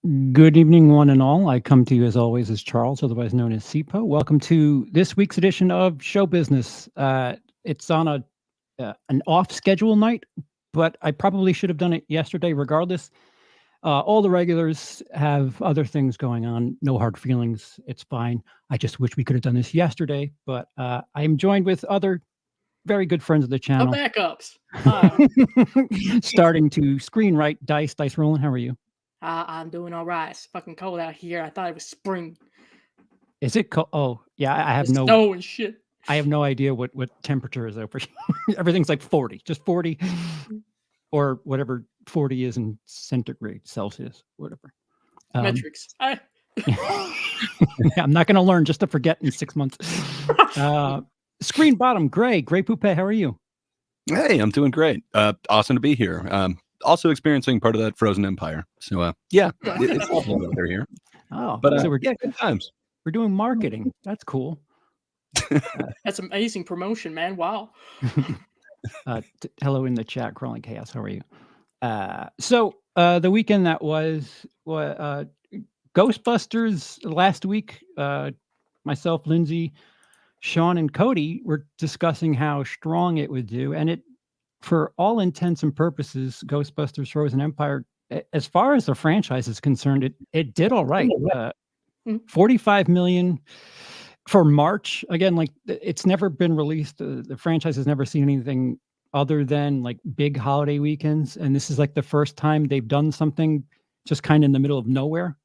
Good evening, one and all. I come to you as always as Charles, otherwise known as CPO. Welcome to this week's edition of Show Business. It's on an off schedule night, but I probably should have done it yesterday regardless. All the regulars have other things going on. No hard feelings. It's fine. I just wish we could have done this yesterday, but I am joined with other very good friends of the The channel. backups. Starting to screenwrite Dice. Dice Roland, how are you? I'm doing all right. It's fucking cold out here. I thought it was spring. Is it cold? Oh, yeah. I have It's no snow and shit. I have no idea what temperature is over here. Everything's like 40, just 40 or whatever 40 is in centigrade, Celsius, whatever. Metrics. I'm not going to learn just to forget in 6 months. Screen bottom, Gray Poupe, how are you? Hey, I'm doing great. Awesome to be here. Also experiencing part of that frozen empire. So, yeah, it's awesome out there here. Oh, But so yeah, good times. we're doing marketing. That's cool. That's amazing promotion, man. Wow. Hello in the chat, Crawling Chaos. How are you? So the weekend that was Ghostbusters last week. Myself, Lindsay, Sean, and Cody were discussing how strong it would do, and it, for all intents and purposes, Ghostbusters: Frozen Empire, as far as the franchise is concerned, it did all right. 45 million for March. Again, like it's never been released. The franchise has never seen anything other than like big holiday weekends, and this is like the first time they've done something just kind of in the middle of nowhere.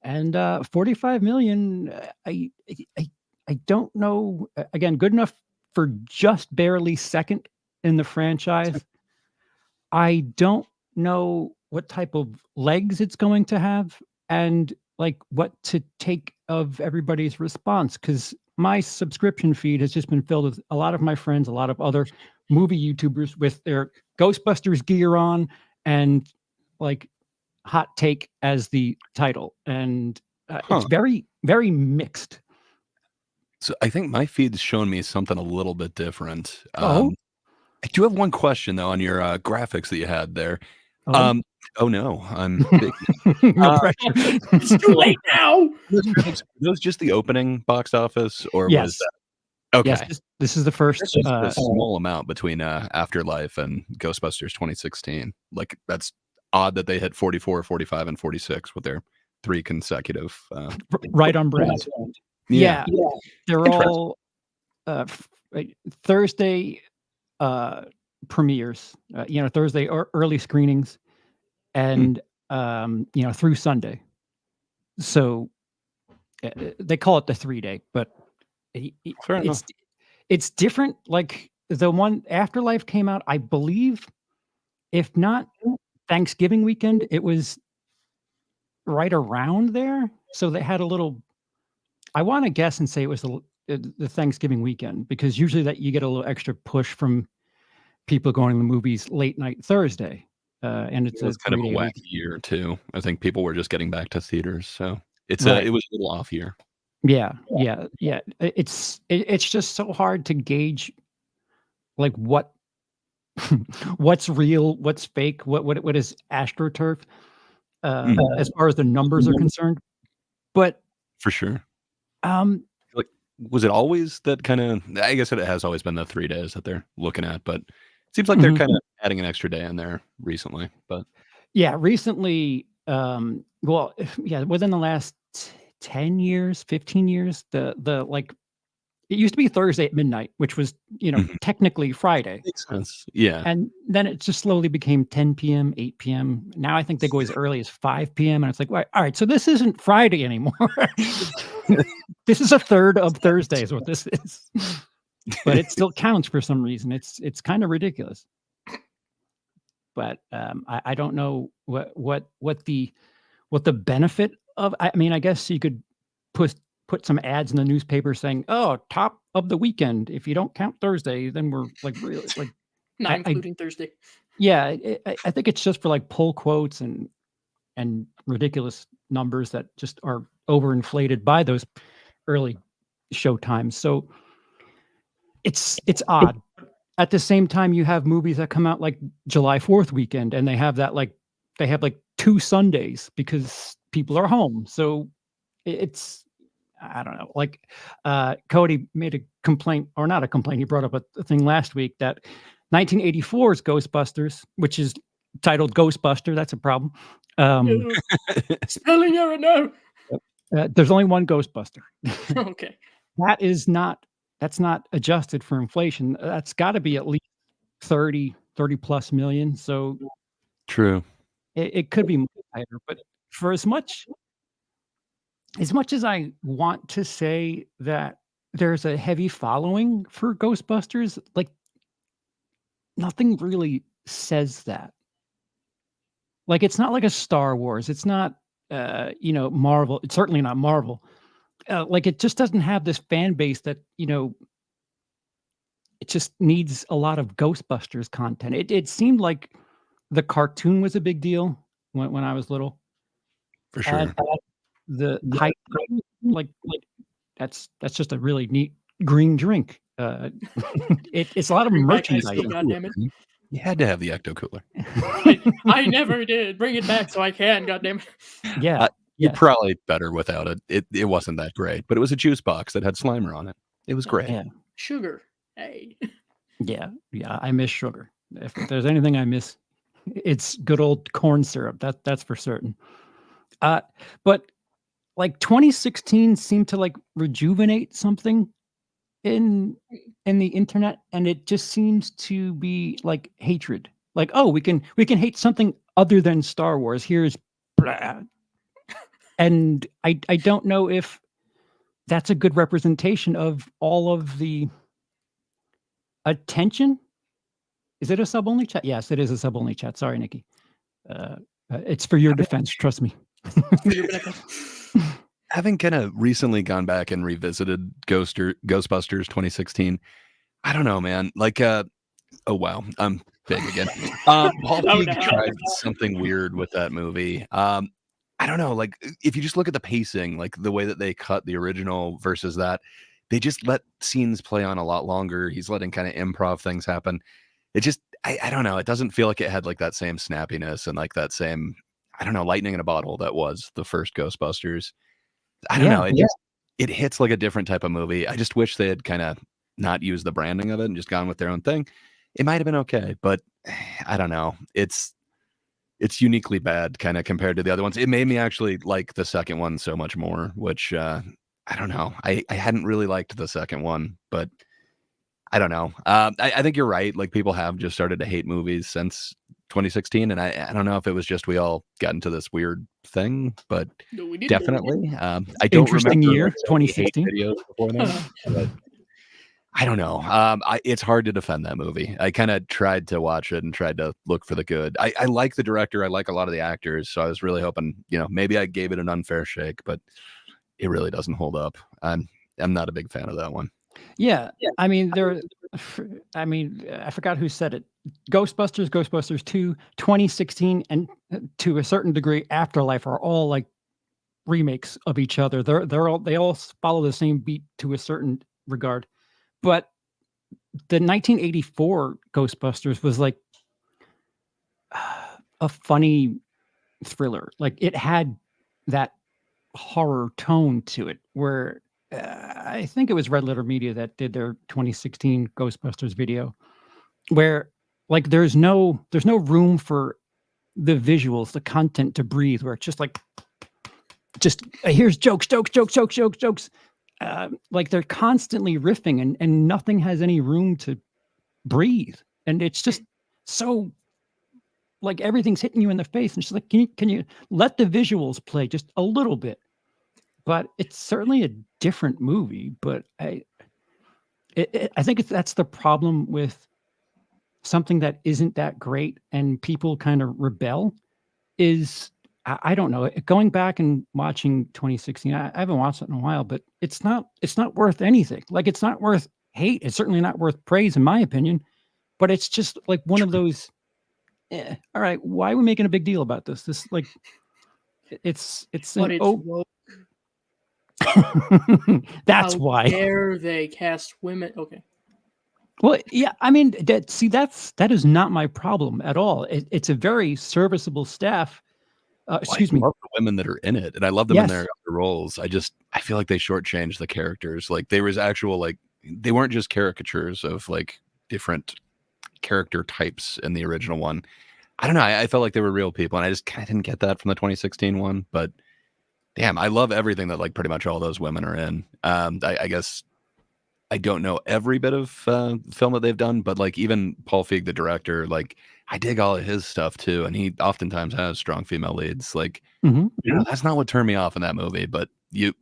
And 45 million, I don't know. Again, good enough for just barely second in the franchise. I don't know what type of legs it's going to have and like what to take of everybody's response, because my subscription feed has just been filled with a lot of my friends, a lot of other movie YouTubers with their Ghostbusters gear on and like hot take as the title. And it's very, very mixed. So I think my feed's showing me something a little bit different. Oh. I do have one question though on your graphics that you had there. Oh. Oh no, I'm big. No pressure. It's too late now. Were those just the opening box office, or Yes. was that okay? Yes, this is the first. That's just a small amount between Afterlife and Ghostbusters 2016. Like that's odd that they hit 44, 45, and 46 with their 3 consecutive. Right on brand. Yeah. They're all Thursday premieres. Thursday or early screenings, and through Sunday. So they call it the 3-day, but it's different. Like the one Afterlife came out, I believe, if not Thanksgiving weekend, it was right around there. So they had a little. I want to guess and say it was the Thanksgiving weekend, because usually that you get a little extra push from people going to the movies late night Thursday. And it was kind of a wacky year too. I think people were just getting back to theaters, so it was a little off year. Yeah. It's just so hard to gauge, like what's real, what's fake, what is AstroTurf, as far as the numbers are concerned. But for sure, like was it always that kind of? I guess it has always been the 3 days that they're looking at, but. Seems like they're kind of adding an extra day in there recently, but recently, within the last 10 years, 15 years, the like it used to be Thursday at midnight, which was technically Friday. Makes sense. Yeah, and then it just slowly became 10 p.m., 8 p.m. Now I think they go as early as 5 p.m. and it's like, all right, so this isn't Friday anymore. This is a third of Thursday is what this is. But it still counts for some reason. It's kind of ridiculous. But I don't know what the benefit of. I mean, I guess you could put some ads in the newspaper saying, "Oh, top of the weekend. If you don't count Thursday, then we're like really like not including Thursday." Yeah, I think it's just for like pull quotes and ridiculous numbers that just are overinflated by those early show times. So. It's odd. At the same time, you have movies that come out like July 4th weekend, and they have 2 Sundays because people are home. So it's, I don't know, like Cody made a complaint, or not a complaint. He brought up a thing last week that 1984's Ghostbusters, which is titled Ghostbuster, that's a problem. No. Spelling error, no. There's only one Ghostbuster. Okay. That's not adjusted for inflation. That's got to be at least 30 plus million. So True. it could be much higher. But for as much as I want to say that there's a heavy following for Ghostbusters, like nothing really says that. Like it's not like a Star Wars. It's not Marvel. It's certainly not Marvel. Like it just doesn't have this fan base that, it just needs a lot of Ghostbusters content. It seemed like the cartoon was a big deal when I was little. For sure. And the hype, like that's just a really neat green drink. It's a lot of Bring back merchandise. Ecto, goddammit. You had to have the Ecto Cooler. I never did. Bring it back so I can, goddammit. Yeah. You're probably better without it. It wasn't that great, but it was a juice box that had Slimer on it. It was great. Yeah. Sugar. Hey. Yeah. I miss sugar. If there's anything I miss, it's good old corn syrup. That's for certain. But like 2016 seemed to like rejuvenate something in the internet, and it just seems to be like hatred. Like, oh, we can hate something other than Star Wars. Here's blah. And I don't know if that's a good representation of all of the attention. Is it a sub-only chat? Yes, it is a sub-only chat. Sorry, Nikki. It's for your defense. Trust me. Having kind of recently gone back and revisited Ghostbusters 2016, I don't know, man. Like, oh wow, I'm big again. Paul Feig tried something weird with that movie. I don't know, like if you just look at the pacing, like the way that they cut the original versus that, they just let scenes play on a lot longer. He's letting kind of improv things happen. It just, I don't know. It doesn't feel like it had like that same snappiness and like that same, I don't know, lightning in a bottle that was the first Ghostbusters. I don't know. It hits like a different type of movie. I just wish they had kind of not used the branding of it and just gone with their own thing. It might have been okay, but I don't know. It's uniquely bad kind of compared to the other ones. It made me actually like the second one so much more, which I don't know. I hadn't really liked the second one, but I don't know. I think you're right. Like people have just started to hate movies since 2016, and I don't know if it was just we all got into this weird thing, but No, we didn't. definitely. I don't Interesting remember year, like, so many hate 2016. videos before then, but I don't know. It's hard to defend that movie. I kind of tried to watch it and tried to look for the good. I like the director. I like a lot of the actors. So I was really hoping, maybe I gave it an unfair shake, but it really doesn't hold up. I'm not a big fan of that one. Yeah. I mean, I forgot who said it. Ghostbusters 2, 2016, and to a certain degree, Afterlife are all like remakes of each other. They all follow the same beat to a certain regard. But the 1984 Ghostbusters was like a funny thriller. Like it had that horror tone to it, where I think it was Red Letter Media that did their 2016 Ghostbusters video, where like there's no room for the visuals, the content to breathe, where it's just like here's jokes. Like they're constantly riffing and nothing has any room to breathe. And it's just so like everything's hitting you in the face. And she's like, can you let the visuals play just a little bit? But it's certainly a different movie. But I think that's the problem with something that isn't that great and people kind of rebel is, I don't know. Going back and watching 2016, I haven't watched it in a while, but it's not worth anything. Like it's not worth hate. It's certainly not worth praise, in my opinion. But it's just like one of those. All right, why are we making a big deal about this? This like, it's woke. That's How why. dare they cast women? Okay. Well, yeah, I mean, that is not my problem at all. It's a very serviceable staff. Excuse I me. love the women that are in it, and I love them in Yes. their other roles. I feel like they shortchanged the characters. Like there was actual like they weren't just caricatures of like different character types in the original one. I don't know. I felt like they were real people, and I just kind of didn't get that from the 2016 one. But damn, I love everything that like pretty much all those women are in. I guess I don't know every bit of film that they've done, but like even Paul Feig, the director, like I dig all of his stuff too, and he oftentimes has strong female leads. Like, Mhm. that's not what turned me off in that movie, but you'd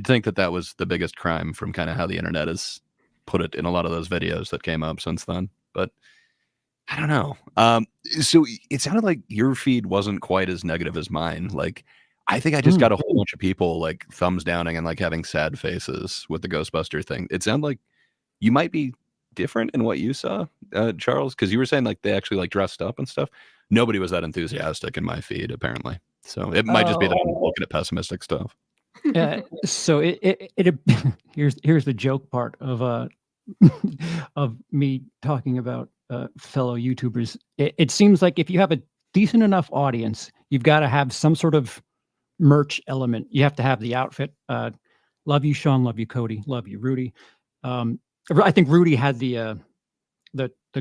think that that was the biggest crime from kind of how the internet has put it in a lot of those videos that came up since then. But I don't know. So it sounded like your feed wasn't quite as negative as mine. Like, I think I just Mm. got a whole bunch of people like thumbs downing and like having sad faces with the Ghostbuster thing. It sounded like you might be different in what you saw, Charles, because you were saying like they actually like dressed up and stuff. Nobody was that enthusiastic in my feed, apparently. So it might just be that I'm Oh. looking at pessimistic stuff. So here's the joke part of of me talking about fellow YouTubers. It seems like if you have a decent enough audience, you've got to have some sort of merch element. You have to have the outfit. Love you, Sean. Love you, Cody. Love you, Rudy. I think Rudy had the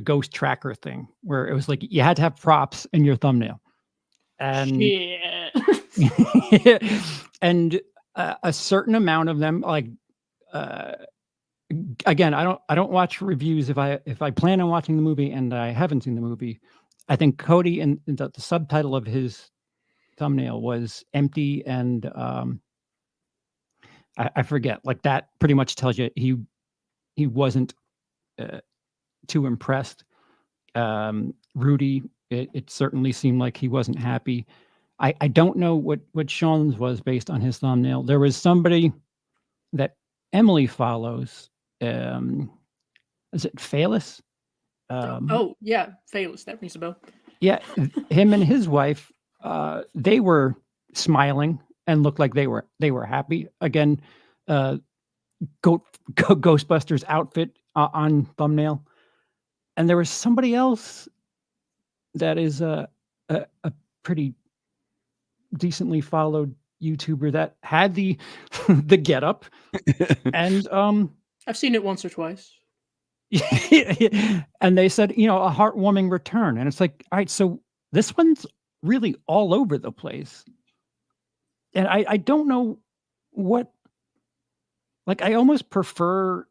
ghost tracker thing where it was like you had to have props in your thumbnail, and Shit. and a certain amount of them, like again, I don't watch reviews if I plan on watching the movie and I haven't seen the movie. I think Cody and the subtitle of his thumbnail was empty, and I forget. Like that pretty much tells you he wasn't too impressed. Rudy, it certainly seemed like he wasn't happy. I don't know what Sean's was based on his thumbnail. There was somebody that Emily follows. Is it Phalis? Oh yeah, Phalis. That rings a bell. Yeah, him and his wife, they were smiling and looked like they were happy. Again, Ghostbusters outfit on thumbnail, and there was somebody else that is a pretty decently followed YouTuber that had the the getup, and I've seen it once or twice. and they said, a heartwarming return, and it's like, all right, so this one's really all over the place, and I don't know what, like, I almost prefer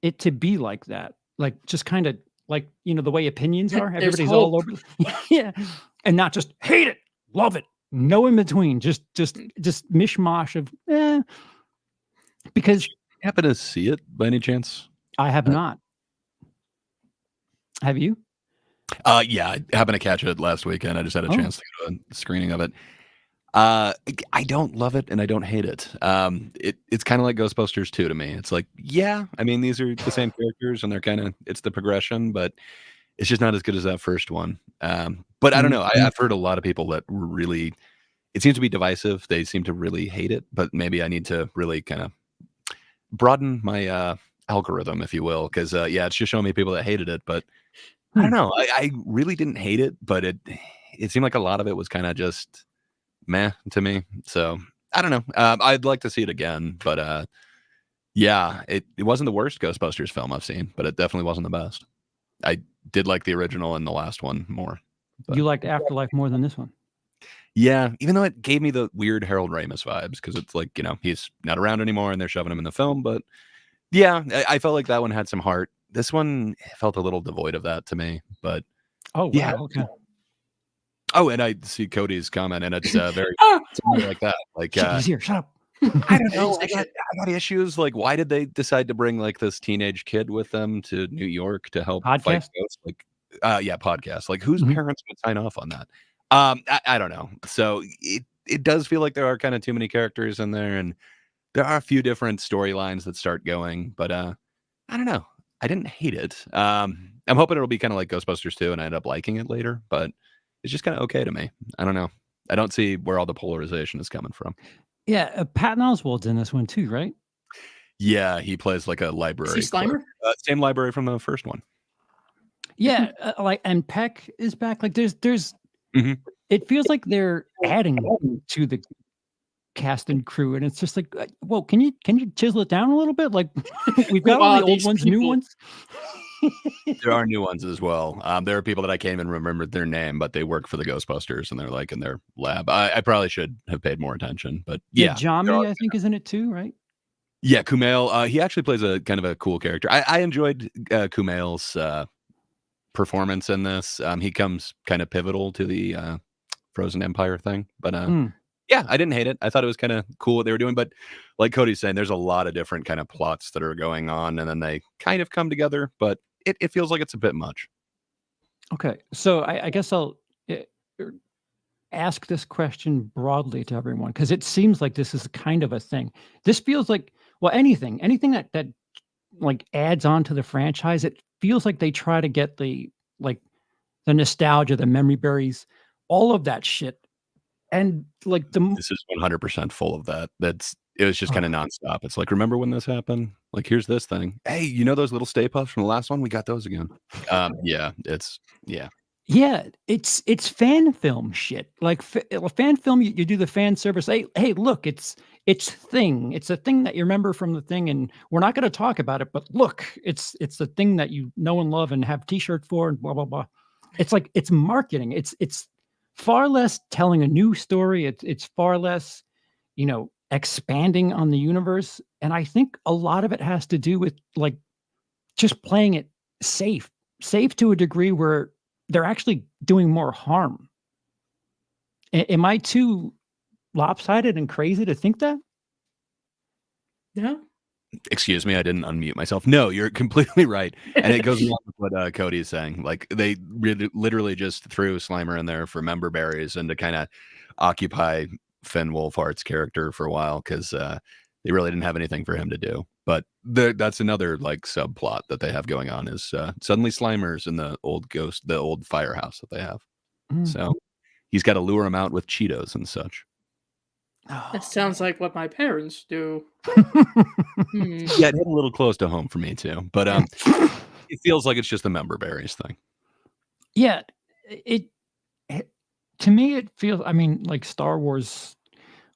it to be like that, like just kind of like the way opinions are. There's Everybody's all hope. over, yeah, and not just hate it, love it, no in between, just mishmash of because Happen to see it by any chance? I have not. Have you? Yeah, I happened to catch it last weekend. I just had a Oh. chance to go to a screening of it. I don't love it and I don't hate it. It's kind of like Ghostbusters 2 to me. It's like, yeah, I mean, these are the same characters and it's the progression, but it's just not as good as that first one. But I don't know. I've heard a lot of people that really, it seems to be divisive. They seem to really hate it, but maybe I need to really kind of broaden my algorithm, if you will, because yeah, it's just showing me people that hated it. But I don't know. I really didn't hate it, but it seemed like a lot of it was kind of just meh to me. So I don't know. I'd like to see it again, but yeah, it wasn't the worst Ghostbusters film I've seen, but it definitely wasn't the best. I did like the original and the last one more. But You liked Afterlife more than this one. yeah, even though it gave me the weird Harold Ramis vibes, because it's like, he's not around anymore and they're shoving him in the film. But yeah, I felt like that one had some heart. This one felt a little devoid of that to me. But Oh, wow. yeah. Okay. Oh, and I see Cody's comment, and it's very Ah! similar like that. Like, He's here. Shut up. I don't know. I got issues. Like, why did they decide to bring like this teenage kid with them to New York to help fight Podcast? ghosts? Like, yeah, podcast. Like, whose Mhm. parents would sign off on that? I don't know. So it does feel like there are kind of too many characters in there, and there are a few different storylines that start going. But I don't know. I didn't hate it. I'm hoping it'll be kind of like Ghostbusters 2, and I end up liking it later. But it's just kind of okay to me. I don't know. I don't see where all the polarization is coming from. Yeah, Patton Oswalt's in this one too, right? Yeah, he plays like a library clerk. Slimer? Same library from the first one. Yeah, like, and Peck is back. Like, there's Mhm. it feels like they're adding to the cast and crew, and it's just like, whoa, can you chisel it down a little bit? Like, we've got all the old ones, new ones. There are new ones as well. There are people that I can't even remember their name, but they work for the Ghostbusters, and they're like in their lab. I probably should have paid more attention, but yeah, Jami, I think, is in it too, right? Yeah, Kumail. He actually plays a kind of a cool character. I enjoyed Kumail's performance in this. He comes kind of pivotal to the Frozen Empire thing, but yeah, I didn't hate it. I thought it was kind of cool what they were doing, but like Cody's saying, there's a lot of different kind of plots that are going on, and then they kind of come together, but it feels like it's a bit much. Okay, so I guess I'll ask this question broadly to everyone, because it seems like this is kind of a thing. This feels like, well, anything that like adds on to the franchise, it feels like they try to get the nostalgia, the memory berries, all of that shit. And like this is 100% full of that. It was just kind of nonstop. It's like, remember when this happened? Like, here's this thing. Hey, you know those little Stay Puffs from the last one? We got those again. Yeah, it's fan film shit. Like fan film, you do the fan service. Hey, look, it's a thing. It's a thing that you remember from the thing, and we're not going to talk about it. But look, it's the thing that you know and love and have T-shirts for, and blah blah blah. It's like, it's marketing. It's far less telling a new story. It's far less, expanding on the universe. And I think a lot of it has to do with like just playing it safe to a degree where they're actually doing more harm. Am I too lopsided and crazy to think that? Yeah. Excuse me, I didn't unmute myself. No, you're completely right. And it goes along with what Cody is saying. Like, they literally just threw Slimer in there for member berries and to kind of occupy Finn Wolfhard's character for a while, because they really didn't have anything for him to do. But that's another like subplot that they have going on, is suddenly Slimer's in the old firehouse that they have. So he's got to lure him out with Cheetos and such. That sounds like what my parents do. Yeah, it hit a little close to home for me too, but it feels like it's just the member berries thing. Yeah, it to me it feels. I mean, like Star Wars,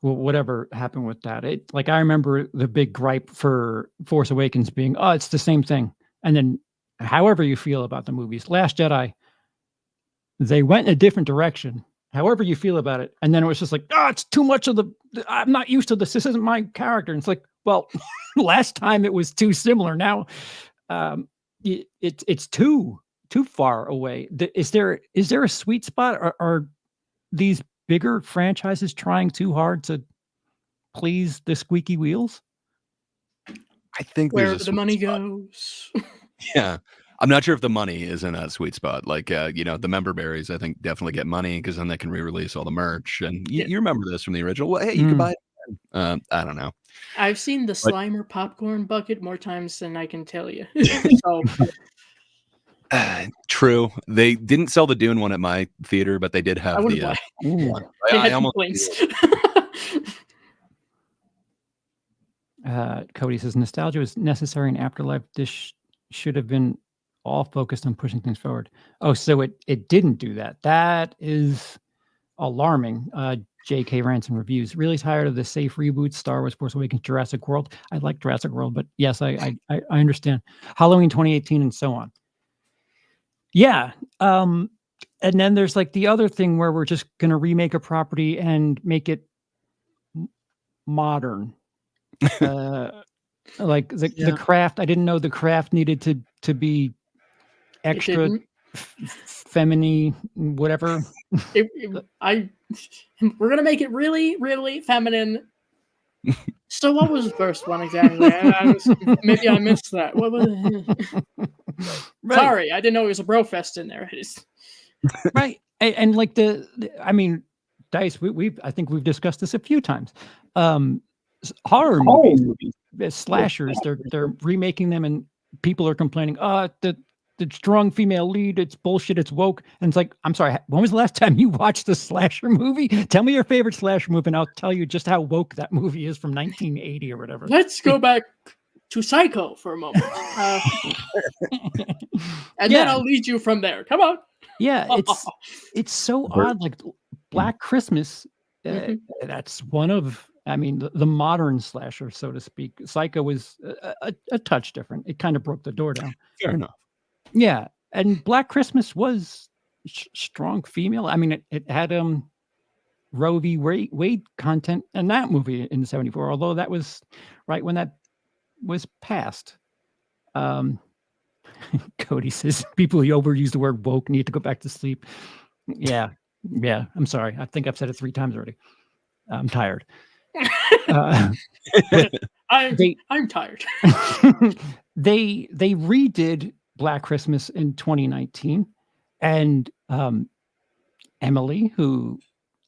whatever happened with that. It, like, I remember the big gripe for Force Awakens being, oh, it's the same thing, and then however you feel about the movies, Last Jedi, they went in a different direction. However you feel about it, and then it was just like, oh, it's too much of the. I'm not used to this. This isn't my character. And it's like, well, last time it was too similar. Now, it's too far away. Is there a sweet spot? Are these bigger franchises trying too hard to please the squeaky wheels? I think where the money goes. Yeah. I'm not sure if the money is in that sweet spot. Like, the member berries, I think, definitely get money, because then they can re-release all the merch. And you remember this from the original. Well, hey, you can buy it. I don't know. I've seen the Slimer popcorn bucket more times than I can tell you. So. True. They didn't sell the Dune one at my theater, but they did have the one. I almost Cody says, nostalgia is necessary in Afterlife. This should have been all focused on pushing things forward. Oh, so it didn't do that. That is alarming. J.K. Ransom reviews. Really tired of the safe reboots, Star Wars, Force Awakens, Jurassic World. I like Jurassic World, but yes, I understand. Halloween 2018 and so on. Yeah. And then there's like the other thing where we're just going to remake a property and make it modern. Like the craft. I didn't know the craft needed to be extra feminine, whatever. We're gonna make it really, really feminine. So what was the first one exactly? Maybe I missed that. What was it? Right. Sorry, I didn't know it was a bro fest in there. Right, and like I mean, Dice, I think we've discussed this a few times. Horror movies, slashers, they're remaking them, and people are complaining, the strong female lead, it's bullshit, it's woke. And it's like, I'm sorry, when was the last time you watched a slasher movie? Tell me your favorite slasher movie, and I'll tell you just how woke that movie is from 1980 or whatever. Let's go back to Psycho for a moment. And then I'll lead you from there. Come on. Yeah, it's so odd. Like, Black Christmas, Mhm. that's one of, I mean, the modern slasher, so to speak. Psycho was a touch different. It kind of broke the door down. Fair enough. Yeah, and Black Christmas was strong female. I mean, it had Roe v. Wade content in that movie in '74, although that was right when that was passed. Um, Cody says people who overuse the word woke need to go back to sleep. Yeah, yeah. I'm sorry. I think I've said it 3 times already. I'm tired. Uh, but I'm tired. they redid Black Christmas in 2019, and Emily, who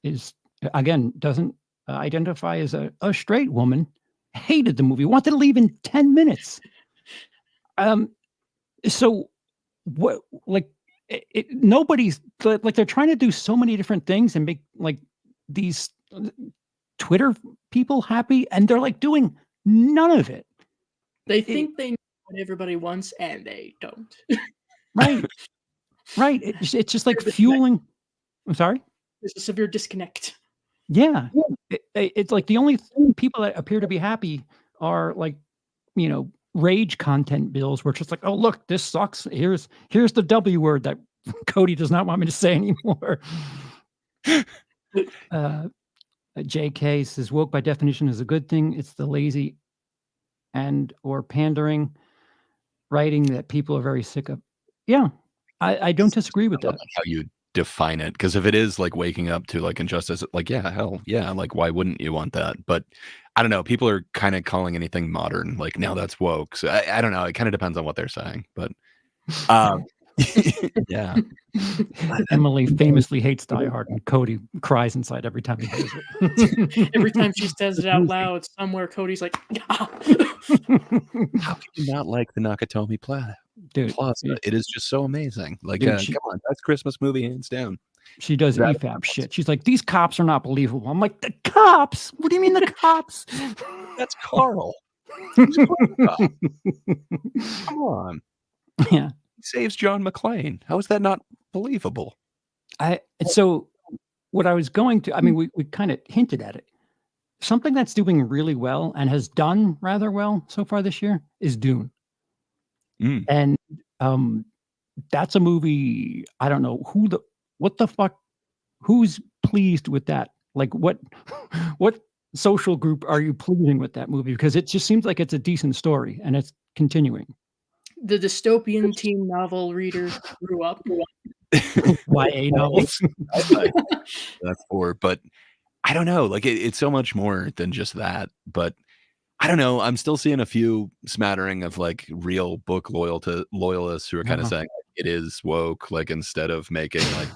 is again doesn't identify as a straight woman, hated the movie, wanted to leave in 10 minutes. So what, like, nobody's like, they're trying to do so many different things and make like these Twitter people happy, and they're like doing none of it. They think they know what everybody wants, and they don't. Right. It's just like fueling. I'm sorry. There's a severe disconnect. Yeah. It's like the only people that appear to be happy are like, rage content bills where it's just like, oh, look, this sucks. Here's the W word that Cody does not want me to say anymore. JK says woke by definition is a good thing. It's the lazy and or pandering writing that people are very sick of. Yeah, I don't disagree with that. How you define it, because if it is like waking up to like injustice, like hell yeah, like why wouldn't you want that? But I don't know, people are kind of calling anything modern like now that's woke, so I don't know, it kind of depends on what they're saying, but yeah. Emily famously hates Die Hard, and Cody cries inside every time he hears it. Every time she says it out loud somewhere, Cody's like, How can you not like the Nakatomi Plaza? Dude, It is just so amazing. Like, dude, come on, that's Christmas movie hands down. She does EFAP shit. She's like, these cops are not believable. I'm like, the cops? What do you mean the cops? That's Carl. Come on. Yeah. He saves John McClane. How is that not believable? So what I was going to, I mean, we kind of hinted at it. Something that's doing really well and has done rather well so far this year is Dune. And that's a movie, I don't know what the fuck, who's pleased with that? Like what social group are you pleasing with that movie? Because it just seems like it's a decent story and it's continuing. The dystopian teen novel reader grew up. YA novels. That's for, but I don't know. Like it's so much more than just that. But I don't know. I'm still seeing a few smattering of like real book loyalists who are kind of saying it is woke. Like instead of making like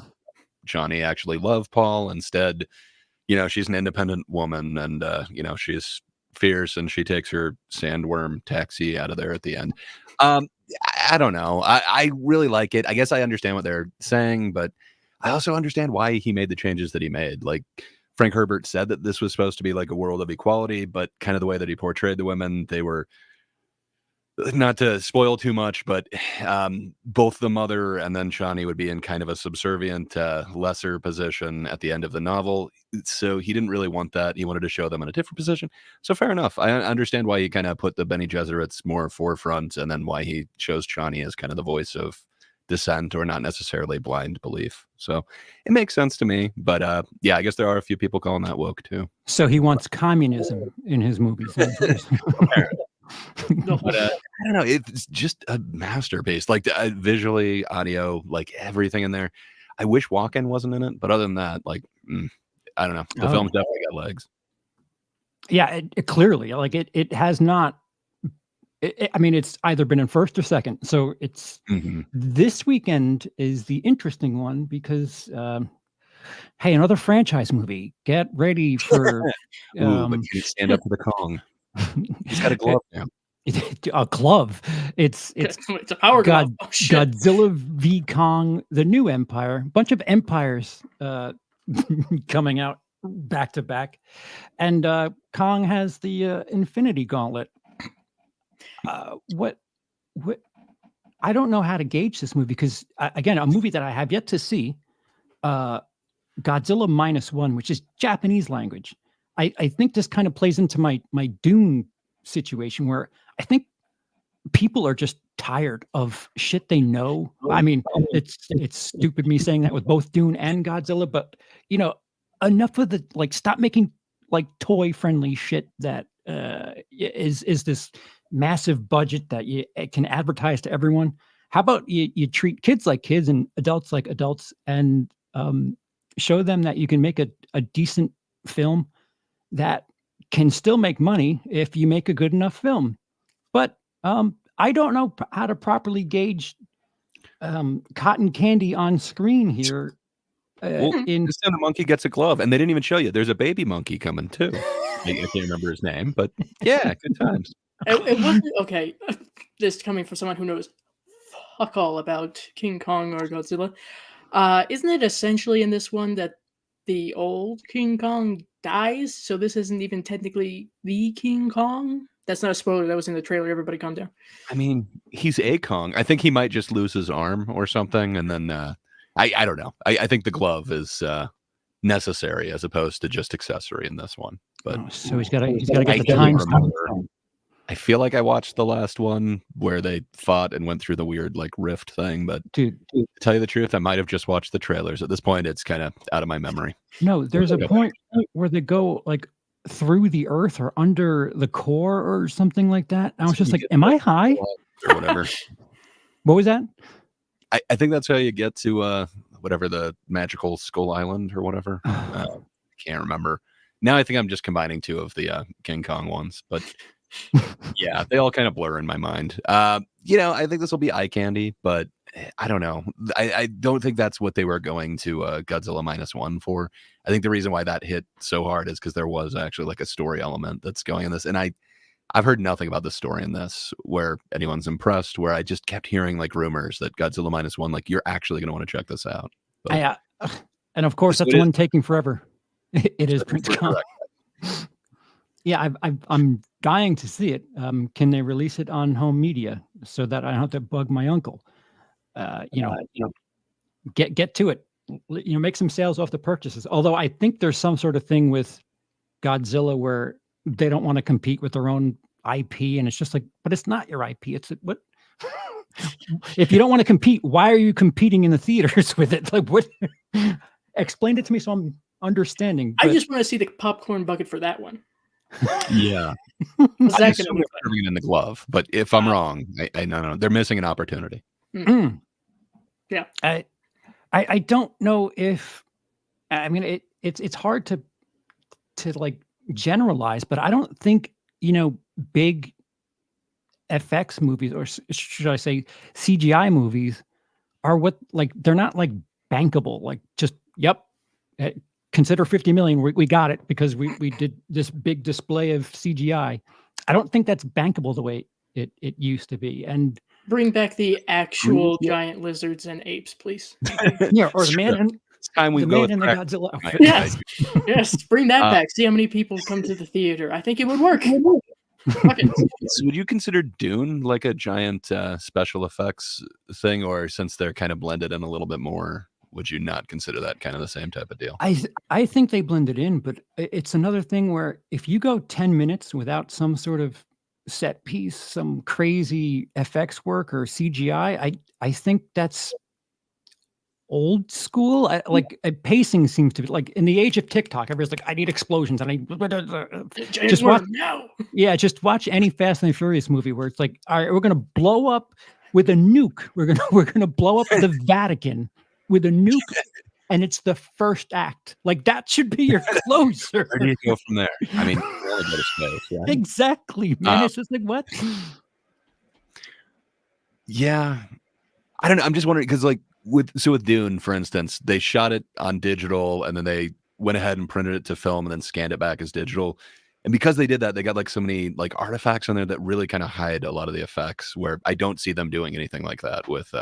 Johnny actually love Paul, instead, she's an independent woman and she's fierce and she takes her sandworm taxi out of there at the end. I don't know. I really like it. I guess I understand what they're saying, but I also understand why he made the changes that he made. Like Frank Herbert said that this was supposed to be like a world of equality, but kind of the way that he portrayed the women, they were, not to spoil too much, but both the mother and then Shawnee would be in kind of a subservient, lesser position at the end of the novel. So he didn't really want that. He wanted to show them in a different position. So fair enough. I understand why he kind of put the Bene Gesserits more forefront, and then why he chose Shawnee as kind of the voice of dissent or not necessarily blind belief. So it makes sense to me. But yeah, I guess there are a few people calling that woke too. So he wants communism in his movies. No. But I don't know. It's just a masterpiece. Like visually, audio, like everything in there. I wish Walken wasn't in it, but other than that, like I don't know. The film's definitely got legs. Yeah, it clearly, like it has not. I mean, it's either been in first or second. So it's this weekend is the interesting one because, hey, another franchise movie. Get ready for. But can you stand up to the Kong? He's got a glove now. A glove. It's a power glove. Oh, Godzilla v Kong, the new empire. A bunch of empires coming out back to back, and Kong has the Infinity Gauntlet. What? I don't know how to gauge this movie because again, a movie that I have yet to see. Godzilla -1, which is Japanese language. I think this kind of plays into my Dune situation where I think people are just tired of shit they know. I mean, it's stupid me saying that with both Dune and Godzilla, but enough of the stop making toy friendly shit that is this massive budget that you can advertise to everyone. How about you treat kids like kids and adults like adults, and show them that you can make a decent film that can still make money if you make a good enough film. But I don't know how to properly gauge cotton candy on screen here. This time the monkey gets a glove, and they didn't even show you. There's a baby monkey coming too. I can't remember his name, but yeah, good times. It wasn't okay. This coming from someone who knows fuck all about King Kong or Godzilla. Isn't it essentially in this one that the old King Kong dies? So this isn't even technically the King Kong? That's not a spoiler. That was in the trailer. Everybody calm down. I mean, he's a Kong. I think he might just lose his arm or something, and then I don't know. I think the glove is necessary as opposed to just accessory in this one. But so he's got to get the time. I feel like I watched the last one where they fought and went through the weird rift thing, but dude, to tell you the truth, I might have just watched the trailers. At this point, it's kind of out of my memory. No, there's a point where they go through the earth or under the core or something like that. I was just like, am I high? Or whatever. What was that? I think that's how you get to whatever the magical Skull Island or whatever. I can't remember. Now I think I'm just combining two of the King Kong ones, but yeah, they all kind of blur in my mind. I think this will be eye candy, but I don't know. I don't think that's what they were going to Godzilla -1 for. I think the reason why that hit so hard is because there was actually a story element that's going in this, and I've heard nothing about the story in this where anyone's impressed, where I just kept hearing rumors that Godzilla -1, you're actually going to want to check this out. But, and of course, that's the one taking forever. It is Prince Kong. Yeah, I'm dying to see it. Can they release it on home media so that I don't have to bug my uncle? Get to it. Make some sales off the purchases. Although I think there's some sort of thing with Godzilla where they don't want to compete with their own IP, and it's just but it's not your IP. It's what? If you don't want to compete, why are you competing in the theaters with it? What? Explain it to me so I'm understanding. I just want to see the popcorn bucket for that one. Yeah, I'm assuming it in the glove, but if I'm wrong, I no, they're missing an opportunity. Mm. Yeah, I don't know if it's hard to generalize, but I don't think big FX movies, or should I say CGI movies, are what they're not bankable. Just consider 50 million. We got it because we did this big display of CGI. I don't think that's bankable the way it used to be. And bring back the actual giant lizards and apes, please. Yeah, or the man and it's time we the go man in the Godzilla outfit. Yes, yes, bring that back. See how many people come to the theater. I think it would work. Okay. So would you consider Dune a giant special effects thing, or since they're kind of blended in a little bit more, would you not consider that kind of the same type of deal? I think they blended in, but it's another thing where if you go 10 minutes without some sort of set piece, some crazy FX work or CGI, I think that's old school. Pacing seems to be in the age of TikTok. Everybody's I need explosions, and just watch now. Yeah, just watch any Fast and Furious movie where it's all right, we're gonna blow up with a nuke. We're gonna blow up the Vatican with a nuke, and it's the first act. That should be your closer. Where do you go from there? I mean, really go to space, right? Exactly, man. It's just what? Yeah, I don't know. I'm just wondering because with Dune, for instance, they shot it on digital and then they went ahead and printed it to film and then scanned it back as digital. And because they did that, they got so many artifacts on there that really kind of hide a lot of the effects, where I don't see them doing anything like that with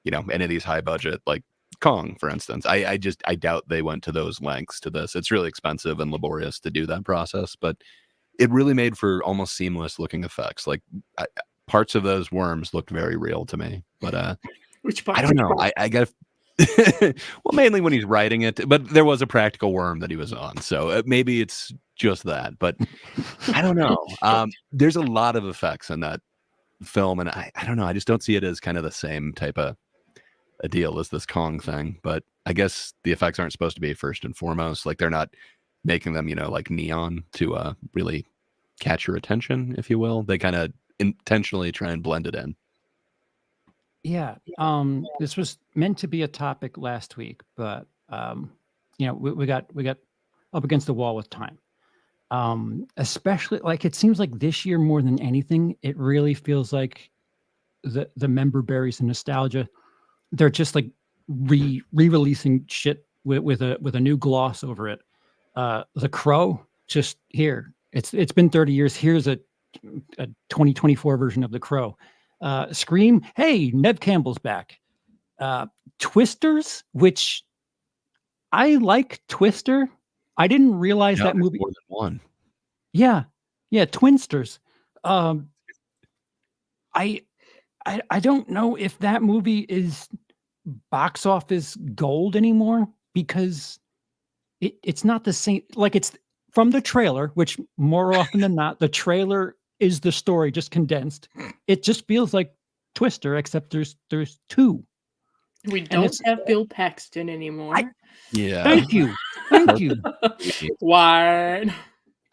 any of these high budget Kong, for instance. I doubt they went to those lengths to this. It's really expensive and laborious to do that process, but it really made for almost seamless looking effects. Parts of those worms looked very real to me, but which part? I don't know. I got Well, mainly when he's writing it, but there was a practical worm that he was on, so maybe it's just that. But I don't know. There's a lot of effects in that film, and I don't know. I just don't see it as kind of the same type of a deal as this Kong thing. But I guess the effects aren't supposed to be first and foremost. Like they're not making them, like neon to really catch your attention, if you will. They kind of intentionally try and blend it in. Yeah. This was meant to be a topic last week, but we got up against the wall with time. Especially like it seems like this year more than anything, it really feels like the member berries and nostalgia. They're just like re-releasing shit with a new gloss over it. The Crow, just here. It's been 30 years. Here's a 2024 version of The Crow. Scream, hey, Neve Campbell's back. Twisters, which I like Twister. I didn't realize that movie. More than one. Yeah, Twinsters. I don't know if that movie is box office gold anymore because it's not the same. Like it's from the trailer, which more often than not, the trailer is the story just condensed. It just feels like Twister, except there's two. We don't have Bill Paxton anymore. Yeah. Thank you. Why?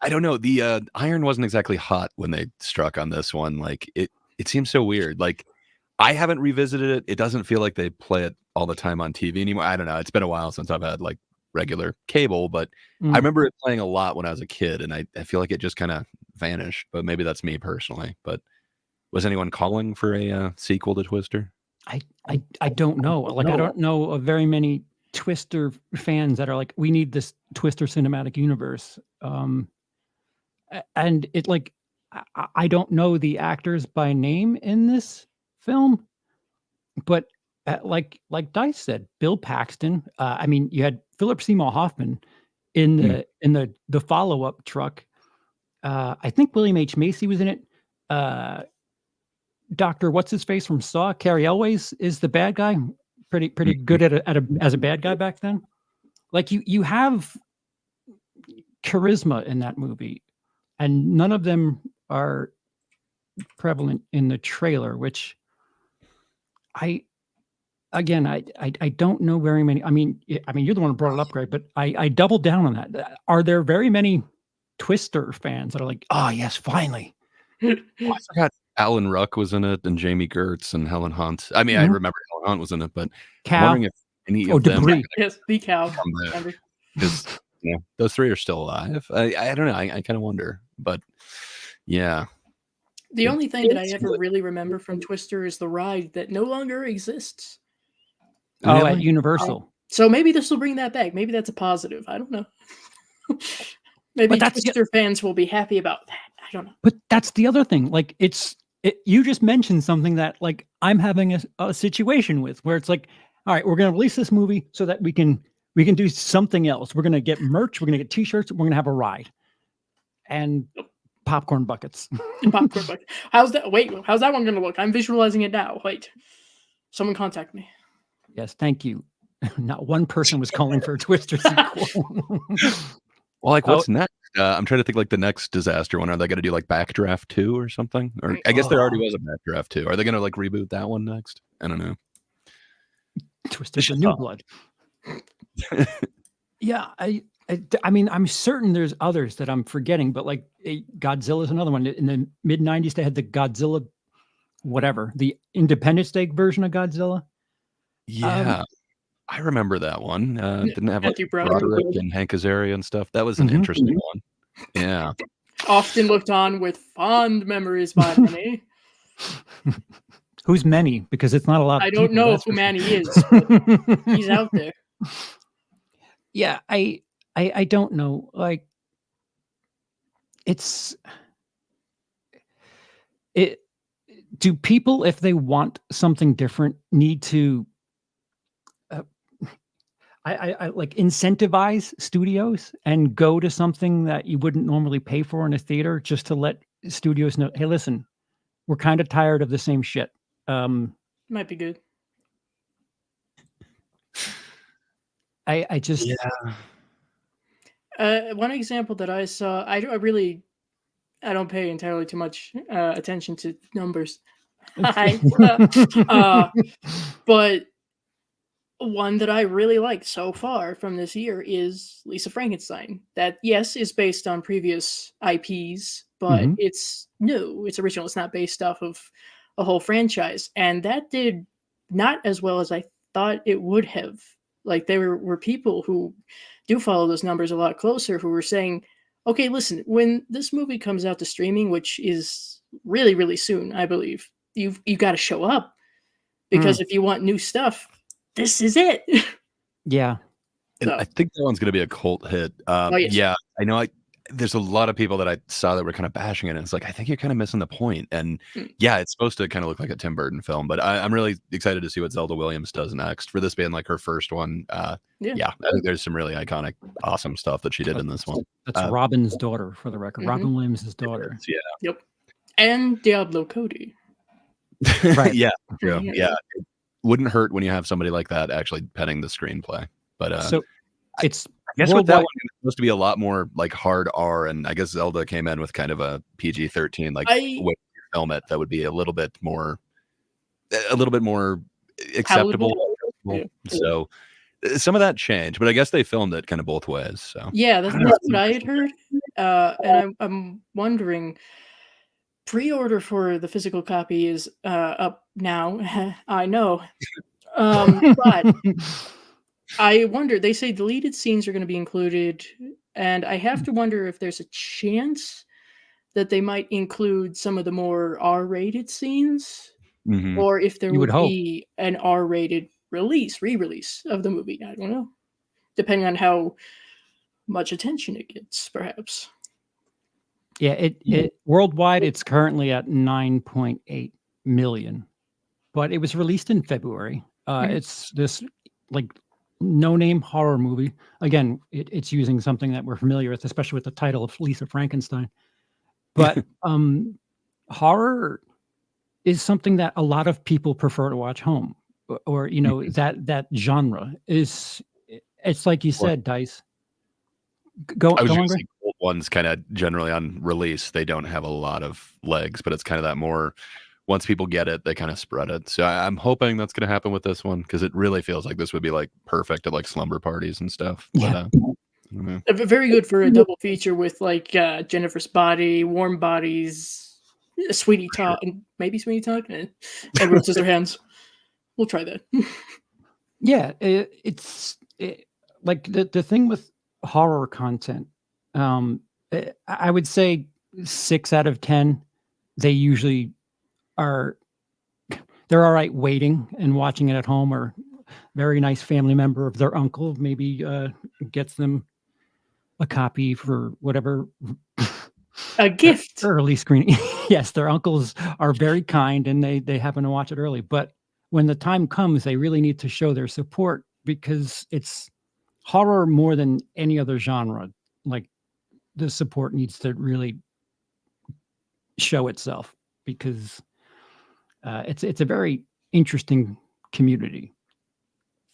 I don't know. The iron wasn't exactly hot when they struck on this one. Like it seems so weird. Like I haven't revisited it. It doesn't feel like they play it all the time on TV anymore. I don't know. It's been a while since I've had like regular cable, but I remember it playing a lot when I was a kid, and I feel like it just kind of vanished. But maybe that's me personally. But was anyone calling for a sequel to Twister? I don't know. Like I don't know of very many Twister fans that are like, we need this Twister cinematic universe. And it like I don't know the actors by name in this film, but like Dice said, Bill Paxton. I mean, you had Philip Seymour Hoffman in the follow-up truck. I think William H. Macy was in it. Dr. What's his face from Saw, Cary Elwes is the bad guy. Pretty good as a bad guy back then. Like you have charisma in that movie, and none of them are prevalent in the trailer, which I don't know very many. I mean, you're the one who brought it up, Greg, but I doubled down on that. Are there very many Twister fans that are like, oh yes, finally? I forgot Alan Ruck was in it, and Jamie Gertz and Helen Hunt. I mean, I remember Helen Hunt was in it, but I'm wondering if any of them. Yes, the cow. Because those three are still alive. I don't know. I kind of wonder, but yeah. The only thing that I ever really remember from Twister is the ride that no longer exists. Oh, at Universal. So maybe this will bring that back. Maybe that's a positive. I don't know. Maybe Twister fans will be happy about that. I don't know. But that's the other thing. Like you just mentioned something that like I'm having a situation with where it's like, all right, we're going to release this movie so that we can do something else. We're going to get merch. We're going to get T-shirts. We're going to have a ride and popcorn buckets. Popcorn bucket. How's that? Wait, how's that one going to look? I'm visualizing it now. Wait, someone contact me. Yes, thank you. Not one person was calling for a Twister sequel. Well, like what's next? I'm trying to think like the next disaster one. Are they going to do like Backdraft 2 or something? Or I guess there already was a Backdraft 2. Are they going to like reboot that one next? I don't know. Twister's a New Blood. Yeah, I mean, I'm certain there's others that I'm forgetting, but like Godzilla's another one. In the mid 90s, they had the Godzilla, whatever, the Independence Day version of Godzilla. Yeah. I remember that one. Didn't have like Broderick and Hank Azaria and stuff. That was an interesting one. Yeah. Often looked on with fond memories by many. Who's many? Because it's not a lot. I don't know who Manny is. But he's out there. Yeah, I don't know. Like, do people, if they want something different, need to I like incentivize studios and go to something that you wouldn't normally pay for in a theater just to let studios know, hey, listen, we're kind of tired of the same shit. Might be good. I just One example that I saw, I don't pay entirely too much attention to numbers. But one that I really liked so far from this year is Lisa Frankenstein. That, yes, is based on previous IPs, but Mhm. it's new. It's original. It's not based off of a whole franchise. And that did not as well as I thought it would have. Like, there were people who do follow those numbers a lot closer who were saying, okay, listen, when this movie comes out to streaming, which is really, really soon, I believe, you've got to show up. Because if you want new stuff, this is it. Yeah. And So, I think that one's going to be a cult hit. yes. Yeah, I know. There's a lot of people that I saw that were kind of bashing it, and it's like, I think you're kind of missing the point. And yeah, it's supposed to kind of look like a Tim Burton film, but I'm really excited to see what Zelda Williams does next. For this being like her first one, yeah, I think there's some really iconic, awesome stuff that she did in this one. That's Robin's daughter, for the record. Mhm. Robin Williams' daughter. Yeah, Yep. And Diablo Cody. Right. yeah, true. Yeah. Yeah, it wouldn't hurt when you have somebody like that actually penning the screenplay. But So it's I guess with that worldwide. one, it's supposed to be a lot more like hard R, and I guess Zelda came in with kind of a PG-13 like way to film it that would be a little bit more acceptable. Yeah. So some of that changed, but I guess they filmed it kind of both ways. So Yeah, that's what I had heard. And I'm wondering, pre-order for the physical copy is up now. I know. But I wonder, they say deleted scenes are going to be included, and I have to wonder if there's a chance that they might include some of the more R-rated scenes, Mhm. or if there You would would hope. be an R-rated re-release of the movie. I don't know. Depending on how much attention it gets, perhaps. Yeah, it worldwide it's currently at 9.8 million, but it was released in February. It's this like no-name horror movie. Again, it's using something that we're familiar with, especially with the title of Lisa Frankenstein. But horror is something that a lot of people prefer to watch home, or that genre is. It's like you said, Dice. Go I was on, going to Greg. say old ones kind of generally on release, they don't have a lot of legs, but it's kind of that more once people get it, they kind of spread it. So I'm hoping that's going to happen with this one because it really feels like this would be like perfect at like slumber parties and stuff. Yeah. But, very good for a double feature with like Jennifer's Body, Warm Bodies, Sweetie Todd, and maybe Sweetie Todd, and Edward Scissorhands. We'll try that. Yeah, it's like the thing with horror content. I would say 6 out of 10, they usually they're all right waiting and watching it at home, or very nice family member of their uncle maybe gets them a copy for whatever A gift. early screening. Yes, their uncles are very kind and they happen to watch it early. But when the time comes, they really need to show their support because it's horror more than any other genre. Like the support needs to really show itself because it's a very interesting community.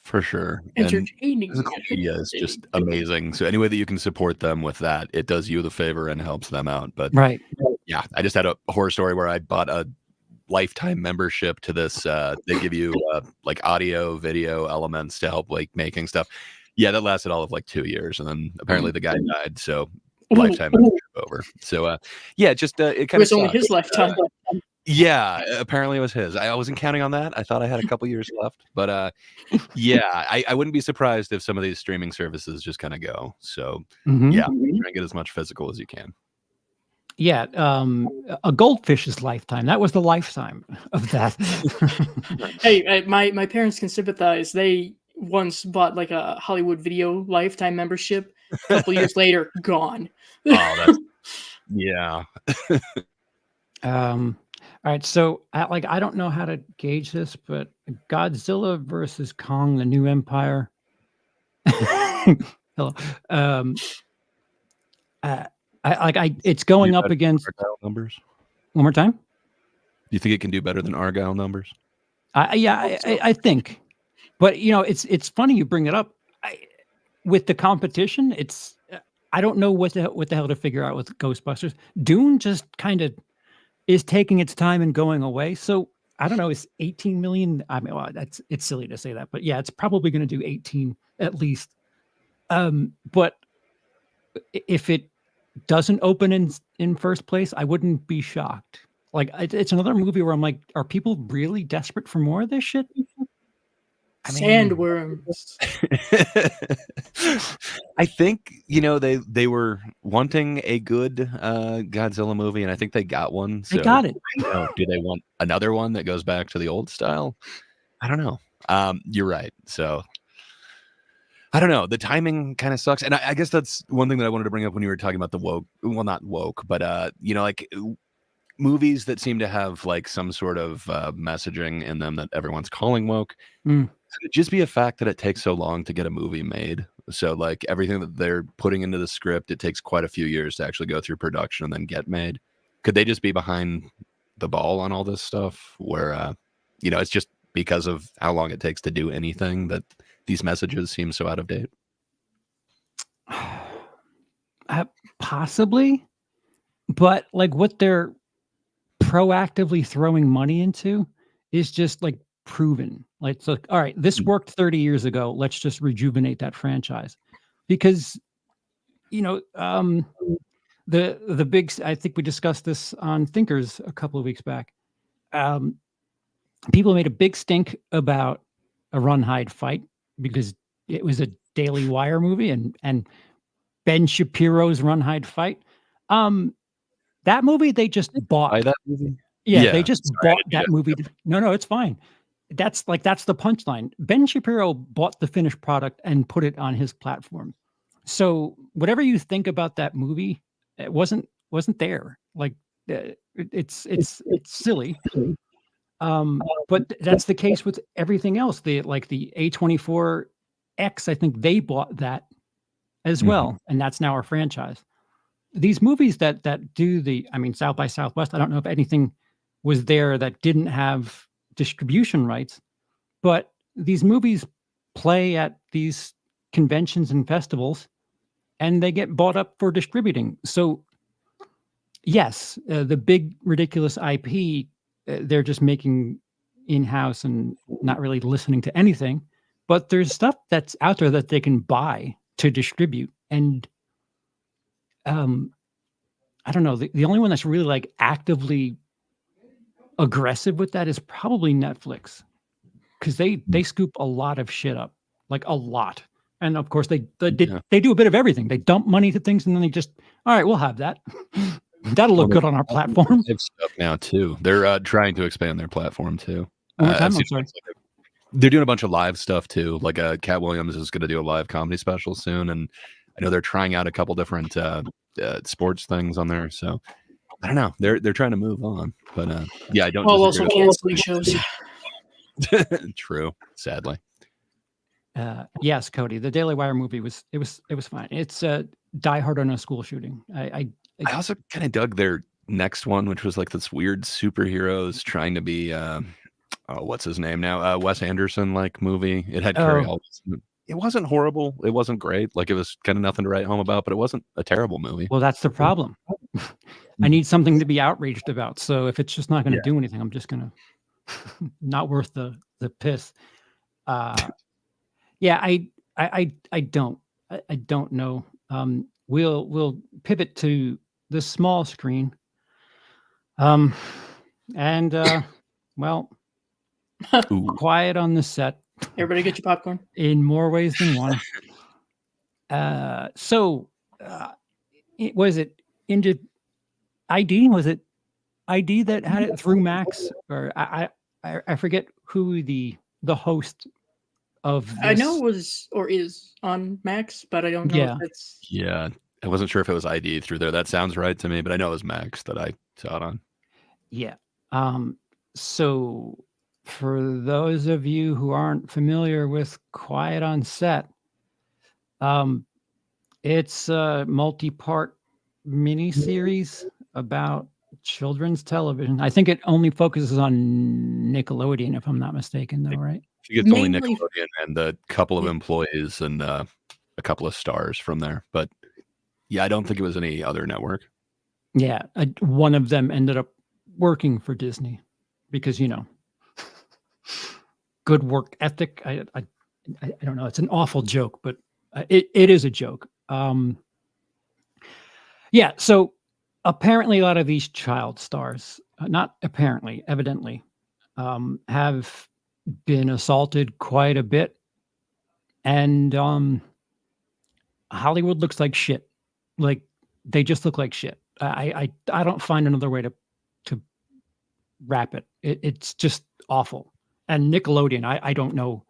For sure. Entertaining. Physical media is just amazing. So any way that you can support them with that, it does you the favor and helps them out. But Right. yeah, I just had a horror story where I bought a lifetime membership to this. They give you like audio, video elements to help like making stuff. Yeah, that lasted all of like 2 years, and then apparently the guy died. So lifetime membership over. So yeah, just it kind of was only his lifetime. Yeah, apparently it was his. I wasn't counting on that. I thought I had a couple years left, but yeah, I wouldn't be surprised if some of these streaming services just kind of go. So yeah, try and get as much physical as you can. Yeah, a goldfish's lifetime. That was the lifetime of that. Hey, my parents can sympathize. They once bought like a Hollywood Video lifetime membership. A couple years later, gone. Oh, that's yeah. All right, so I don't know how to gauge this, but Godzilla versus Kong: The New Empire. Hello. It's going up against Argyle numbers. one more time. Do you think it can do better than Argyle numbers? I think, but it's funny you bring it up. with the competition, it's I don't know what the hell to figure out with Ghostbusters. Dune just kind of is taking its time and going away. So I don't know. It's 18 million. I mean, well, it's silly to say that, but yeah, it's probably going to do 18 at least. But if it doesn't open in first place, I wouldn't be shocked. Like it's another movie where I'm like, are people really desperate for more of this shit? I mean, Sandworms. I think they were wanting a good Godzilla movie, and I think they got one. They got it. Do they want another one that goes back to the old style? I don't know. You're right. So I don't know. The timing kind of sucks, and I guess that's one thing that I wanted to bring up when you were talking about the woke. Well, not woke, but like movies that seem to have like some sort of messaging in them that everyone's calling woke. Could it just be a fact that it takes so long to get a movie made? So like everything that they're putting into the script, it takes quite a few years to actually go through production and then get made. Could they just be behind the ball on all this stuff where, it's just because of how long it takes to do anything that these messages seem so out of date? Possibly, but like what they're proactively throwing money into is just like proven. Like, so, all right, this worked 30 years ago. Let's just rejuvenate that franchise, because the big. I think we discussed this on Thinkers a couple of weeks back. People made a big stink about a Run Hide Fight because it was a Daily Wire movie, and Ben Shapiro's Run Hide Fight. That movie they just bought. That movie? Yeah, they just bought that movie. No, it's fine. That's the punchline. Ben Shapiro bought the finished product and put it on his platform. So whatever you think about that movie, it wasn't there. Like it's silly. But that's the case with everything else. The A24X, I think they bought that as well, and that's now our franchise. These movies that do South by Southwest, I don't know if anything was there that didn't have distribution rights, but these movies play at these conventions and festivals and they get bought up for distributing. So yes, the big ridiculous IP, they're just making in-house and not really listening to anything, but there's stuff that's out there that they can buy to distribute. And I don't know, the only one that's really like actively aggressive with that is probably Netflix, because they scoop a lot of shit up, like a lot. And of course they do a bit of everything. They dump money to things and then they just, all right, we'll have that. That'll look good on our platform. They have stuff now too. They're trying to expand their platform too. I'm sorry. They're doing a bunch of live stuff too. Like Cat Williams is going to do a live comedy special soon, and I know they're trying out a couple different sports things on there. So I don't know. They're trying to move on, but I don't. Well, also canceling shows. True, sadly. Yes, Cody. The Daily Wire movie was fine. It's Die Hard on a school shooting. I also kind of dug their next one, which was like this weird superheroes trying to be what's his name now? Wes Anderson like movie. It had Carrie Elvis. It wasn't horrible. It wasn't great. Like it was kind of nothing to write home about, but it wasn't a terrible movie. Well, that's the problem. I need something to be outraged about. So if it's just not going to do anything, I'm just going to not worth the piss. I don't know. We'll pivot to the small screen. Quiet on the Set. Everybody get your popcorn. In more ways than one. Was it into ID? Was it ID that had it through Max? Or I forget who the host of this. I know it was or is on Max, but I don't know if it's... Yeah, I wasn't sure if it was ID through there. That sounds right to me, but I know it was Max that I saw it on. Yeah. So for those of you who aren't familiar with Quiet on Set, it's a multi-part miniseries about children's television. I think it only focuses on Nickelodeon, if I'm not mistaken, though, right? I think it's only Nickelodeon and a couple of employees and a a couple of stars from there. But yeah, I don't think it was any other network. Yeah, one of them ended up working for Disney because good work ethic. I don't know. It's an awful joke, but it is a joke. Yeah. So apparently, a lot of these child stars, not apparently, evidently, have been assaulted quite a bit, and Hollywood looks like shit. Like they just look like shit. I don't find another way to wrap it. It's just awful. And Nickelodeon, I don't know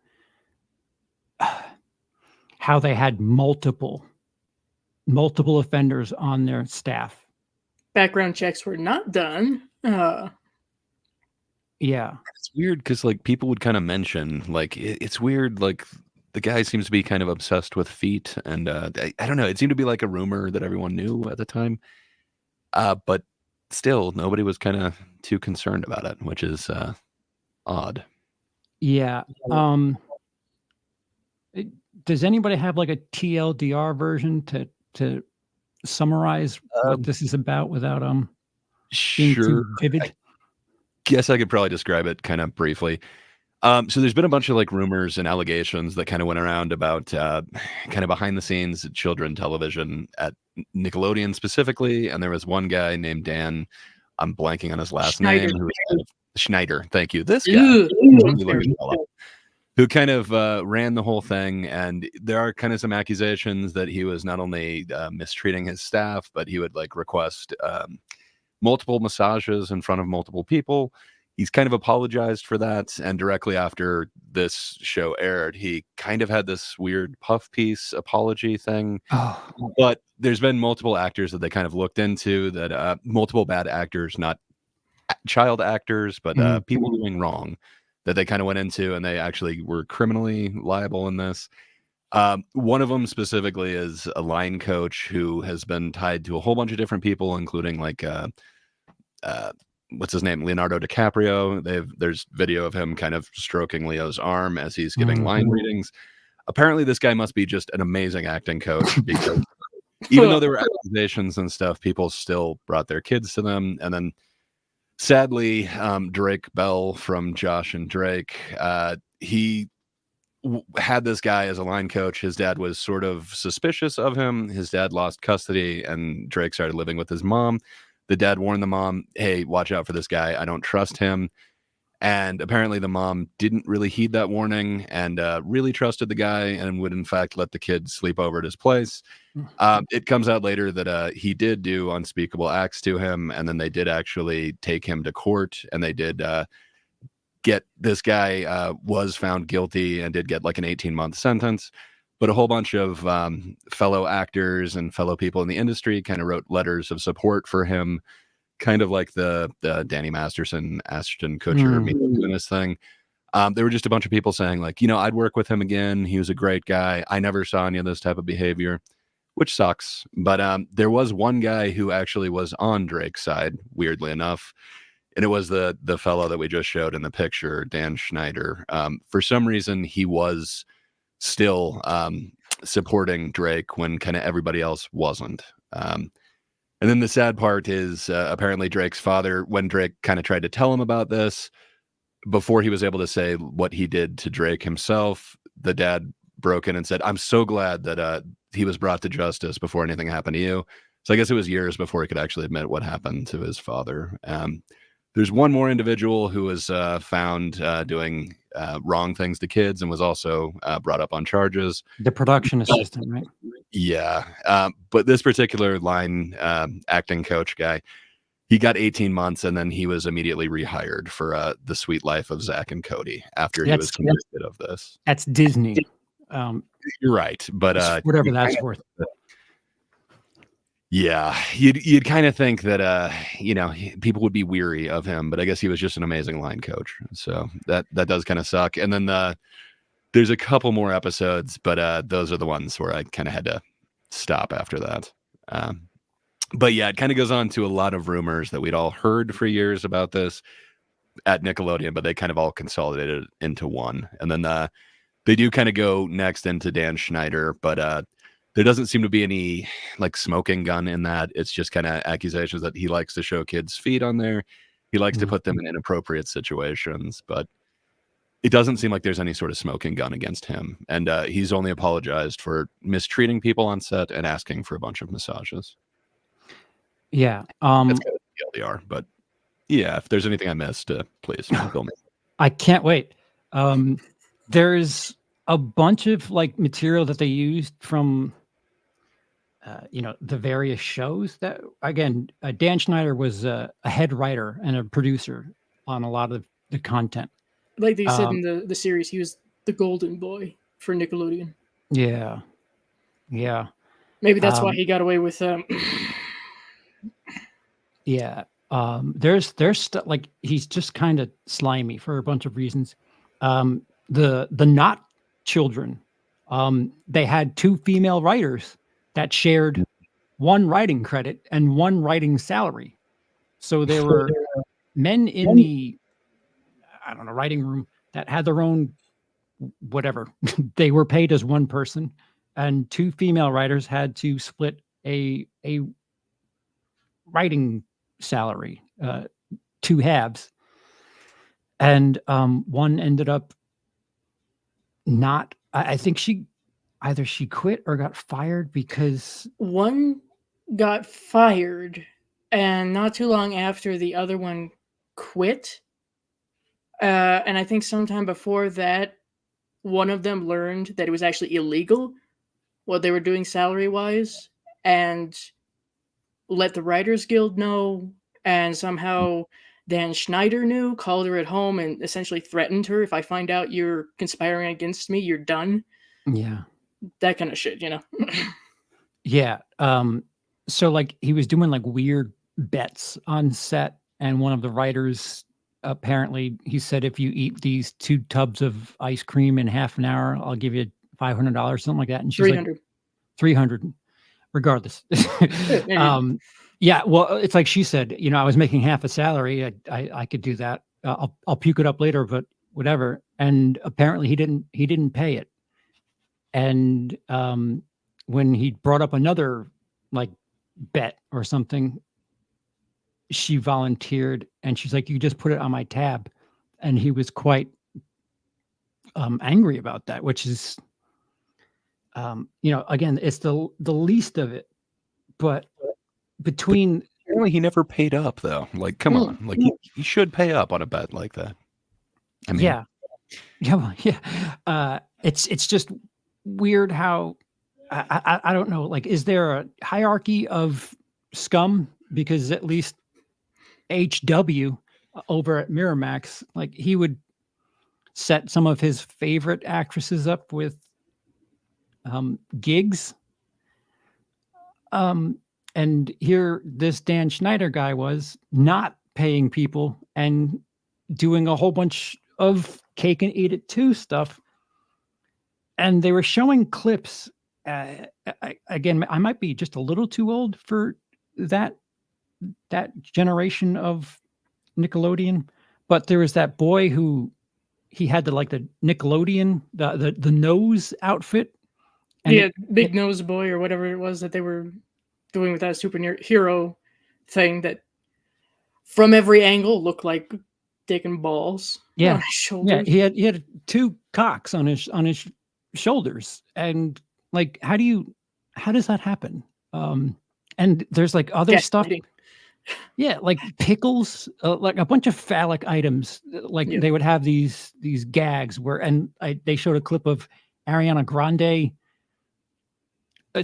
how they had multiple offenders on their staff. Background checks were not done. Yeah, It's weird because like people would kind of mention like it's weird like the guy seems to be kind of obsessed with feet, and I don't know. It seemed to be like a rumor that everyone knew at the time, but still nobody was kind of too concerned about it, which is odd. yeah. Does anybody have like a TLDR version to summarize what this is about without being Sure. too vivid? Guess I could probably describe it kind of briefly. So there's been a bunch of like rumors and allegations that kind of went around about kind of behind the scenes children television at Nickelodeon specifically. And there was one guy named Dan, I'm blanking on his last Schneider. name, who was kind of Schneider. Thank you. This guy Ew. who kind of ran the whole thing. And there are kind of some accusations that he was not only mistreating his staff, but he would like request multiple massages in front of multiple people. He's kind of apologized for that. And directly after this show aired, he kind of had this weird puff piece apology thing. Oh, But there's been multiple actors that they kind of looked into that multiple bad actors, not child actors, but people doing wrong that they kind of went into, and they actually were criminally liable in this. One of them specifically is a line coach who has been tied to a whole bunch of different people, including like what's his name, Leonardo DiCaprio. There's video of him kind of stroking Leo's arm as he's giving line readings. Apparently, this guy must be just an amazing acting coach because even though there were accusations and stuff, people still brought their kids to them. And then sadly, Drake Bell from Josh and Drake, he had this guy as a line coach. His dad was sort of suspicious of him. His dad lost custody and Drake started living with his mom. The dad warned the mom, hey, watch out for this guy. I don't trust him. And apparently the mom didn't really heed that warning and really trusted the guy and would, in fact, let the kid sleep over at his place. It comes out later that he did do unspeakable acts to him. And then they did actually take him to court, and they did get this guy was found guilty and did get like an 18-month sentence. But a whole bunch of fellow actors and fellow people in the industry kind of wrote letters of support for him, kind of like the Danny Masterson, Ashton Kutcher doing this thing. There were just a bunch of people saying like, I'd work with him again. He was a great guy. I never saw any of this type of behavior, which sucks. But there was one guy who actually was on Drake's side, weirdly enough. And it was the fellow that we just showed in the picture, Dan Schneider. For some reason, he was still supporting Drake when kind of everybody else wasn't. And then the sad part is apparently Drake's father, when Drake kind of tried to tell him about this, before he was able to say what he did to Drake himself, the dad broke in and said, I'm so glad that he was brought to justice before anything happened to you. So I guess it was years before he could actually admit what happened to his father. There's one more individual who was found doing wrong things to kids and was also brought up on charges. the production assistant, right? Yeah. But this particular line acting coach guy, he got 18 months and then he was immediately rehired for The Sweet Life of Zach and Cody after he was convicted of this. That's Disney. You're right. But whatever that's worth. Yeah, you'd kind of think that people would be weary of him, but I guess he was just an amazing line coach. So that does kind of suck. And then there's a couple more episodes, but those are the ones where I kind of had to stop after that. But yeah, it kind of goes on to a lot of rumors that we'd all heard for years about this at Nickelodeon, but they kind of all consolidated into one. And then they do kind of go next into Dan Schneider, but there doesn't seem to be any like smoking gun in that. It's just kind of accusations that he likes to show kids' feet on there. He likes to put them in inappropriate situations, but it doesn't seem like there's any sort of smoking gun against him. And he's only apologized for mistreating people on set and asking for a bunch of massages. Yeah. That's kind of the LDR, but yeah, if there's anything I missed, please fill me. I can't wait. There's a bunch of like material that they used from, the various shows that, again, Dan Schneider was a head writer and a producer on a lot of the content. Like they said in the series, he was the golden boy for Nickelodeon. Yeah. Maybe that's why he got away with Yeah. There's stuff like he's just kind of slimy for a bunch of reasons. The Not children, they had 2 female writers that shared one writing credit and one writing salary. So there were men in the, I don't know, writing room that had their own whatever. They were paid as one person, and 2 female writers had to split a writing salary, 2 halves. And one ended up not, I think either she quit or got fired because one got fired, and not too long after the other one quit. And I think sometime before that, one of them learned that it was actually illegal what they were doing salary-wise, and let the Writers Guild know, and somehow Dan Schneider knew, called her at home, and essentially threatened her, if I find out you're conspiring against me, you're done. Yeah. That kind of shit, Yeah. So like he was doing like weird bets on set, and one of the writers, apparently he said, if you eat these 2 tubs of ice cream in half an hour, I'll give you $500, something like that. And she's 300. like 300 regardless. Yeah, well, it's like she said, I was making half a salary. I could do that. I'll puke it up later, but whatever. And apparently he didn't pay it. And when he brought up another like bet or something, she volunteered, and she's like, you just put it on my tab. And he was quite angry about that, which is, again, it's the least of it, but between apparently he never paid up though. Like, come on, like he should pay up on a bet like that. I mean, it's just weird how I don't know. Like, is there a hierarchy of scum? Because at least HW over at Miramax, like he would set some of his favorite actresses up with gigs. And here this Dan Schneider guy was not paying people and doing a whole bunch of cake and eat it too stuff. And they were showing clips. Again, I might be just a little too old for that generation of Nickelodeon, but there was that boy who he had the Nickelodeon, the nose outfit. And big nose boy or whatever it was that they were doing with that superhero thing that from every angle looked like dick and balls. Yeah. On his shoulders. Yeah. He had 2 cocks on his shoulders. And like, how does that happen? And there's like other stuff. Yeah, like pickles, like a bunch of phallic items. Like they would have these gags they showed a clip of Ariana Grande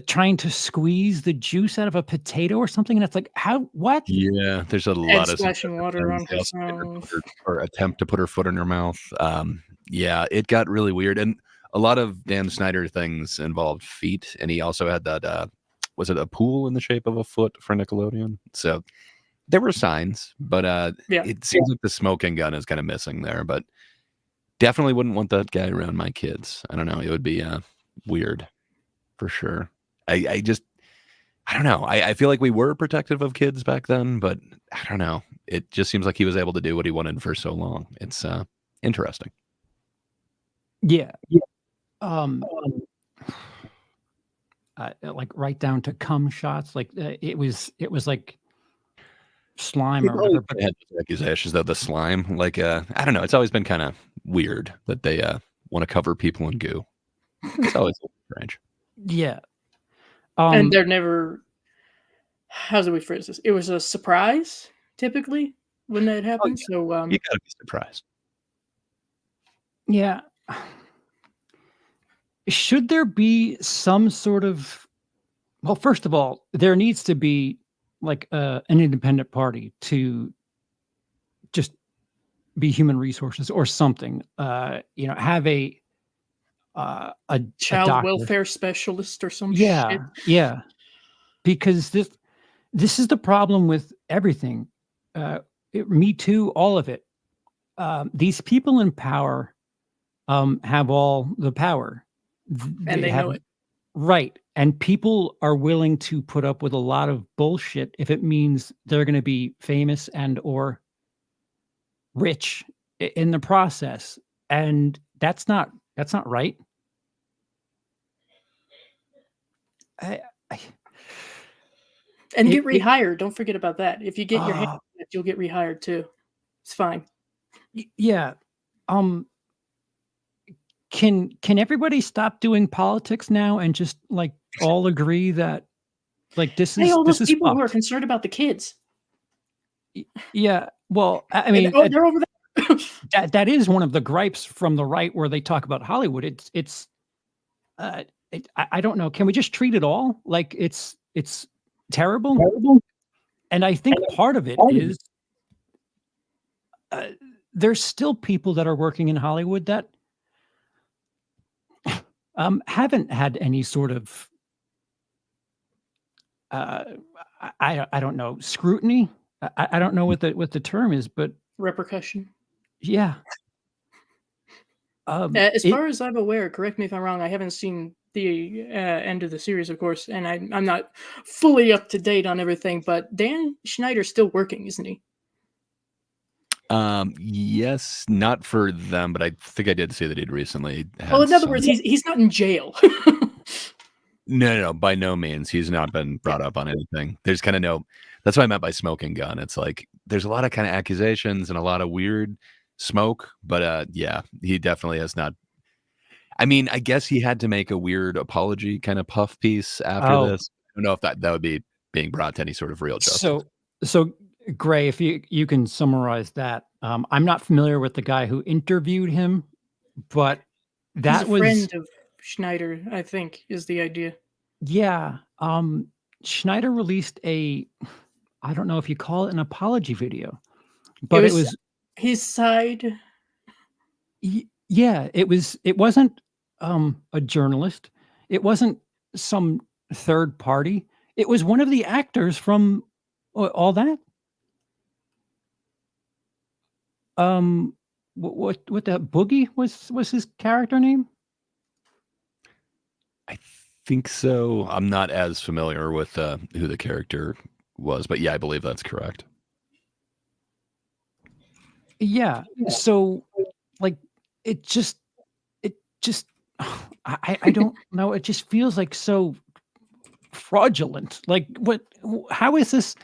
trying to squeeze the juice out of a potato or something, and it's like, what? Yeah, there's a lot of splashing water on herself or attempt to put her foot in her mouth. Yeah, it got really weird, and a lot of Dan Schneider things involved feet, and he also had that. Was it a pool in the shape of a foot for Nickelodeon? So there were signs, but it seems like the smoking gun is kind of missing there. But definitely wouldn't want that guy around my kids. I don't know. It would be weird for sure. I don't know. I feel like we were protective of kids back then, but I don't know. It just seems like he was able to do what he wanted for so long. It's interesting. Yeah. like right down to cum shots. Like it was like slime or People whatever. always had those accusations though, the slime. Like I don't know. It's always been kind of weird that they want to cover people in goo. It's always strange. Yeah. And they're never. How do we phrase this? It was a surprise, typically, when that happened. Yeah. So You gotta be surprised. Yeah. Should there be some sort of, well, first of all, there needs to be like an independent party to just be human resources or something. Have a child doctor. welfare specialist or some Yeah, shit. yeah. Because this is the problem with everything. Me Too, all of it. These people in power have all the power. And they know it. Right. And people are willing to put up with a lot of bullshit if it means they're going to be famous and or rich in the process. And that's not right. And get rehired. Don't forget about that. If you get your hand, you'll get rehired too. It's fine. Yeah. Can everybody stop doing politics now and just like all agree that like this is all those people fucked. who are concerned about the kids. Yeah. Well, I mean, they're over there. that is one of the gripes from the right where they talk about Hollywood. I don't know. Can we just treat it all like it's terrible? And I think part of it is there's still people that are working in Hollywood that haven't had any sort of I don't know, scrutiny. I don't know what the term is, but repercussion. Yeah. As far as I'm aware, correct me if I'm wrong, I haven't seen the end of the series, of course, and I'm not fully up to date on everything, but Dan Schneider's still working, isn't he? Yes, not for them, but I think I did see that he'd recently had in other words, he's not in jail. No, by no means. He's not been brought up on anything. There's kind of no, that's what I meant by smoking gun. It's like, there's a lot of kind of accusations and a lot of weird smoke, but yeah, he definitely has not. I mean, I guess he had to make a weird apology kind of puff piece after this. I don't know if that would be being brought to any sort of real justice. So Gray, if you can summarize that. I'm not familiar with the guy who interviewed him, but that He's a friend of Schneider, I think, is the idea. Yeah. Schneider released I don't know if you call it an apology video, but it was his side. Yeah, it wasn't a journalist. It wasn't some third party. It was one of the actors from all that. What that Boogie was his character name? I think so. I'm not as familiar with who the character was, but yeah, I believe that's correct. Yeah. So, like, it just, I don't know. It just feels like so fraudulent. Like, how is this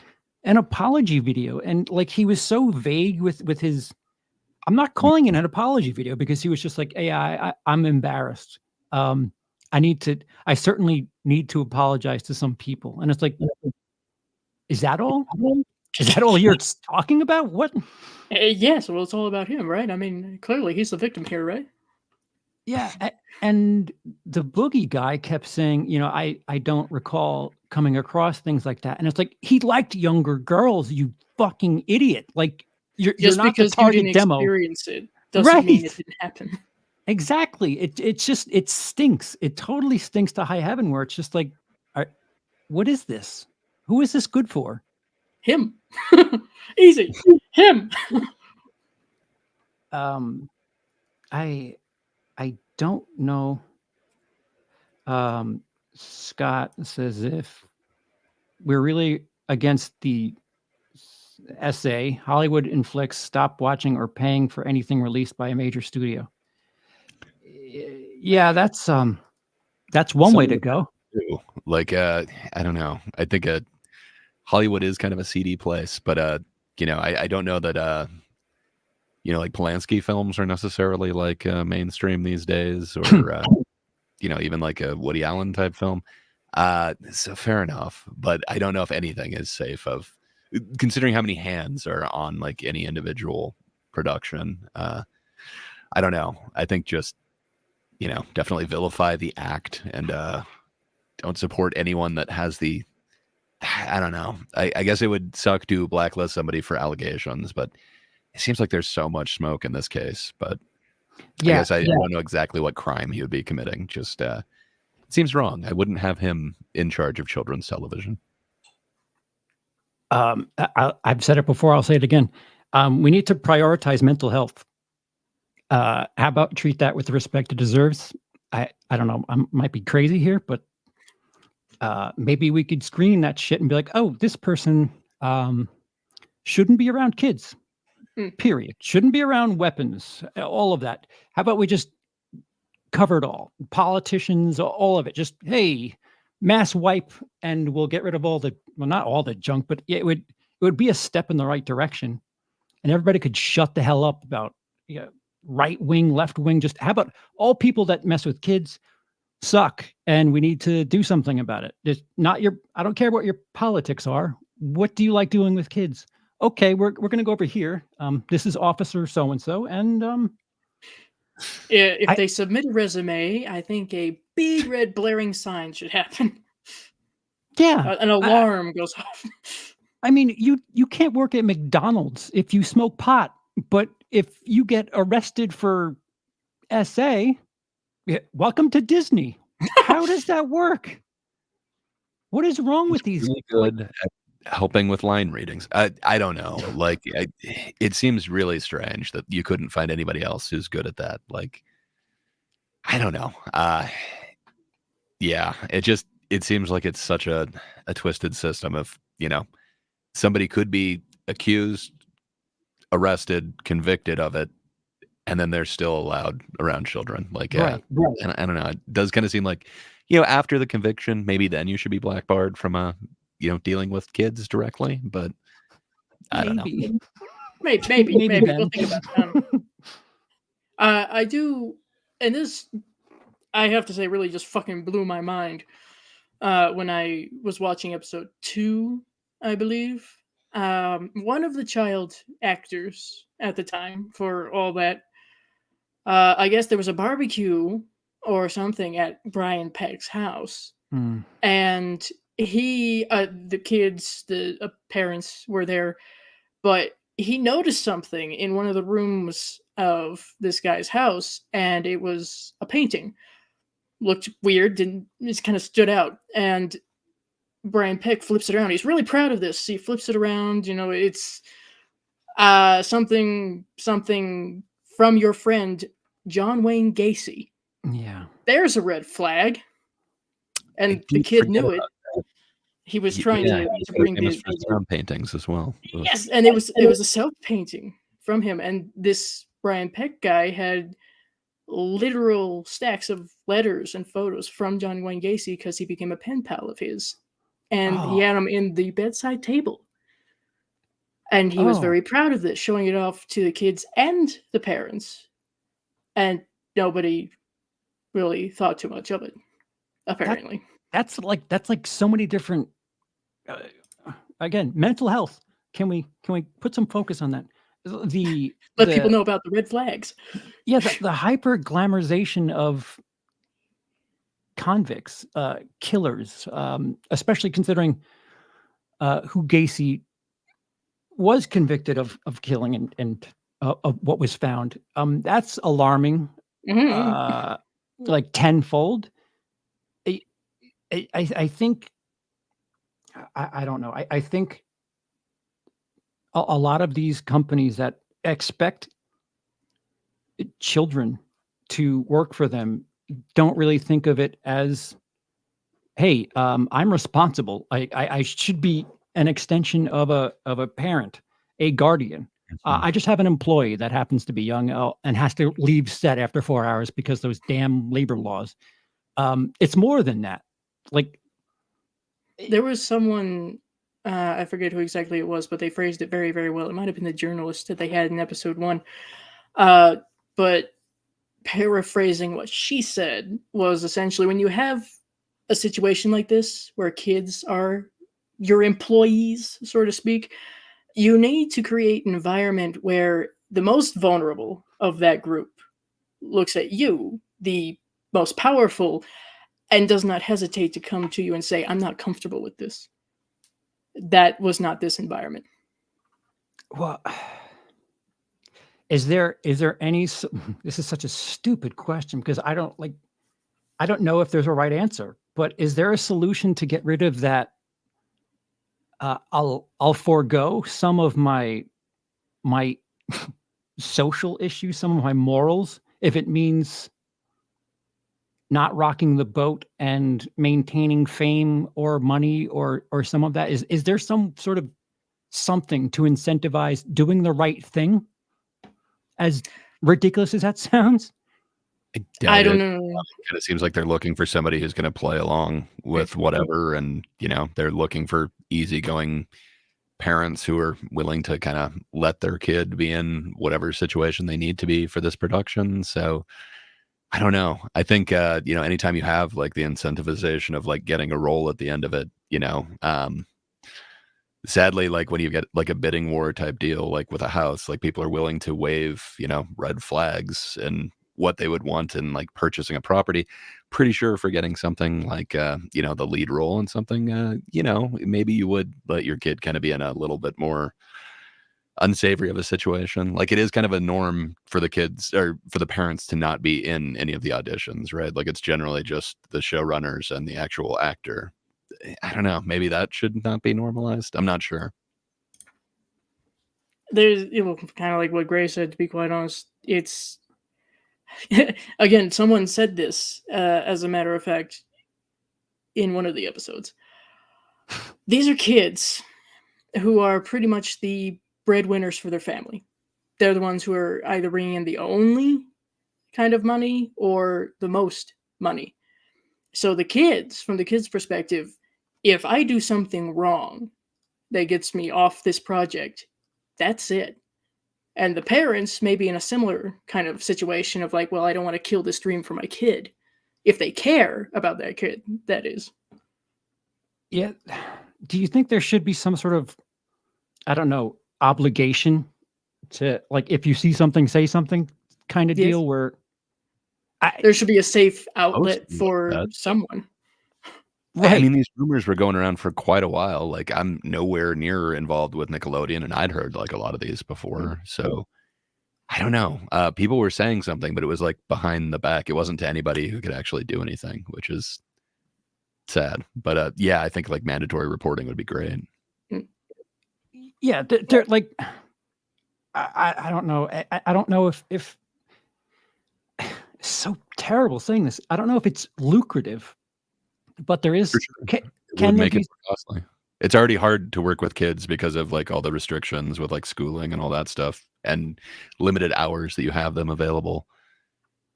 an apology video? And like, he was so vague with his. I'm not calling it an apology video because he was just like, "Hey, I'm embarrassed. I certainly need to apologize to some people." And it's like, is that all? Is that all you're talking about? What? Yes, well, it's all about him, right? I mean, clearly he's the victim here, right? Yeah, and the Boogie guy kept saying, I don't recall coming across things like that. And it's like, he liked younger girls, you fucking idiot. Like, you're not the target demo. Experience it doesn't mean it didn't happen. Exactly. It stinks. It totally stinks to high heaven where it's just like, what is this? Who is this good for? Him. Easy. Him. I don't know. Scott says if we're really against the essay, Hollywood inflicts stop watching or paying for anything released by a major studio. Yeah, that's one way to go. too. Like, I don't know. I think Hollywood is kind of a seedy place, but I don't know that like Polanski films are necessarily like mainstream these days, or even like a Woody Allen type film. So fair enough, but I don't know if anything is safe of considering how many hands are on like any individual production. I don't know. I think just definitely vilify the act and don't support anyone that has the. I don't know. I guess it would suck to blacklist somebody for allegations, but it seems like there's so much smoke in this case. But I guess I don't know exactly what crime he would be committing. Just it seems wrong. I wouldn't have him in charge of children's television. I've said it before. I'll say it again. We need to prioritize mental health. How about treat that with the respect it deserves? I don't know. I might be crazy here, but maybe we could screen that shit and be like, oh, this person shouldn't be around kids. Period. Shouldn't be around weapons. All of that. How about we just cover it all? Politicians, all of it. Just, hey, mass wipe, and we'll get rid of all the, well, not all the junk, but it would be a step in the right direction, and everybody could shut the hell up about right wing, left wing. Just how about all people that mess with kids suck, and we need to do something about it. It's not your. I don't care what your politics are. What do you like doing with kids? Okay, we're going to go over here. This is Officer so and so, and if they submit a resume, I think a big red blaring sign should happen. Yeah, an alarm goes off. I mean, you can't work at McDonald's if you smoke pot, but if you get arrested for SA, welcome to Disney. How does that work? What is wrong with these? Really good at helping with line readings. I don't know. Like, it seems really strange that you couldn't find anybody else who's good at that. Like, I don't know. Yeah, it seems like it's such a twisted system of, somebody could be accused, arrested, convicted of it, and then they're still allowed around children. Like, Right. and I don't know. It does kind of seem like, after the conviction, maybe then you should be blackbarred from dealing with kids directly. But I don't know. Maybe Ben. we'll think about it. I do, and this, I have to say, really just fucking blew my mind when I was watching episode 2, I believe. One of the child actors at the time for all that, I guess there was a barbecue or something at Brian Peck's house, and the kids, the parents were there, but he noticed something in one of the rooms of this guy's house, and it was a painting. Looked weird, just kind of stood out, and Brian Peck flips it around. He's really proud of this. He flips it around. It's something from your friend John Wayne Gacy. Yeah, there's a red flag, and the kid knew it. He was trying to bring his sound paintings as well. Yes, and it was a self painting from him, and this Brian Peck guy had literal stacks of letters and photos from John Wayne Gacy because he became a pen pal of his, and he had them in the bedside table, and he was very proud of this, showing it off to the kids and the parents, and nobody really thought too much of it, apparently. That's like so many different. Again, mental health. Can we put some focus on that? Let people know about the red flags. Yeah, the hyper glamorization of convicts, killers, especially considering who Gacy was convicted of killing and of what was found. That's alarming. Like tenfold. I think. I don't know. I think a lot of these companies that expect children to work for them don't really think of it as, hey, I'm responsible. I should be an extension of a parent, a guardian. I just have an employee that happens to be young and has to leave set after 4 hours because those damn labor laws. It's more than that. like There was someone, I forget who exactly it was, but they phrased it very, very well. It might have been the journalist that they had in episode 1. But paraphrasing what she said was essentially, when you have a situation like this where kids are your employees, so to speak, you need to create an environment where the most vulnerable of that group looks at you, the most powerful, and does not hesitate to come to you and say, I'm not comfortable with this. That was not this environment. well, is there any this is such a stupid question because I don't know if there's a right answer, but is there a solution to get rid of that? I'll forego some of my social issues, some of my morals, if it means not rocking the boat and maintaining fame or money or some of that. Is there some sort of something to incentivize doing the right thing? As ridiculous as that sounds. I don't know. It kind of seems like they're looking for somebody who's going to play along with whatever, and they're looking for easygoing parents who are willing to kind of let their kid be in whatever situation they need to be for this production. So I don't know. I think anytime you have like the incentivization of like getting a role at the end of it, sadly, like when you get like a bidding war type deal, like with a house, like people are willing to wave, red flags and what they would want in like purchasing a property. Pretty sure for getting something like, the lead role in something, maybe you would let your kid kind of be in a little bit more unsavory of a situation. Like it is kind of a norm for the kids or for the parents to not be in any of the auditions, right? Like it's generally just the showrunners and the actual actor. I don't know. Maybe that should not be normalized. I'm not sure. There's kind of like what Gray said, to be quite honest. It's again, someone said this, as a matter of fact, in one of the episodes. These are kids who are pretty much the breadwinners for their family. They're the ones who are either bringing in the only kind of money or the most money. So from the kids' perspective, if I do something wrong that gets me off this project, that's it. And the parents may be in a similar kind of situation of like, well, I don't want to kill this dream for my kid. If they care about that kid, that is. Yeah. Do you think there should be some sort of, I don't know, obligation to, like, if you see something, say something kind of deal where there should be a safe outlet for someone. Right. I mean, these rumors were going around for quite a while. Like I'm nowhere near involved with Nickelodeon, and I'd heard like a lot of these before. So I don't know. People were saying something, but it was like behind the back. It wasn't to anybody who could actually do anything, which is sad. But yeah, I think like mandatory reporting would be great. Yeah, they're like, I don't know. I don't know if it's so terrible saying this. I don't know if it's lucrative, but there is. Sure. Can make it costly. It's already hard to work with kids because of like all the restrictions with like schooling and all that stuff and limited hours that you have them available.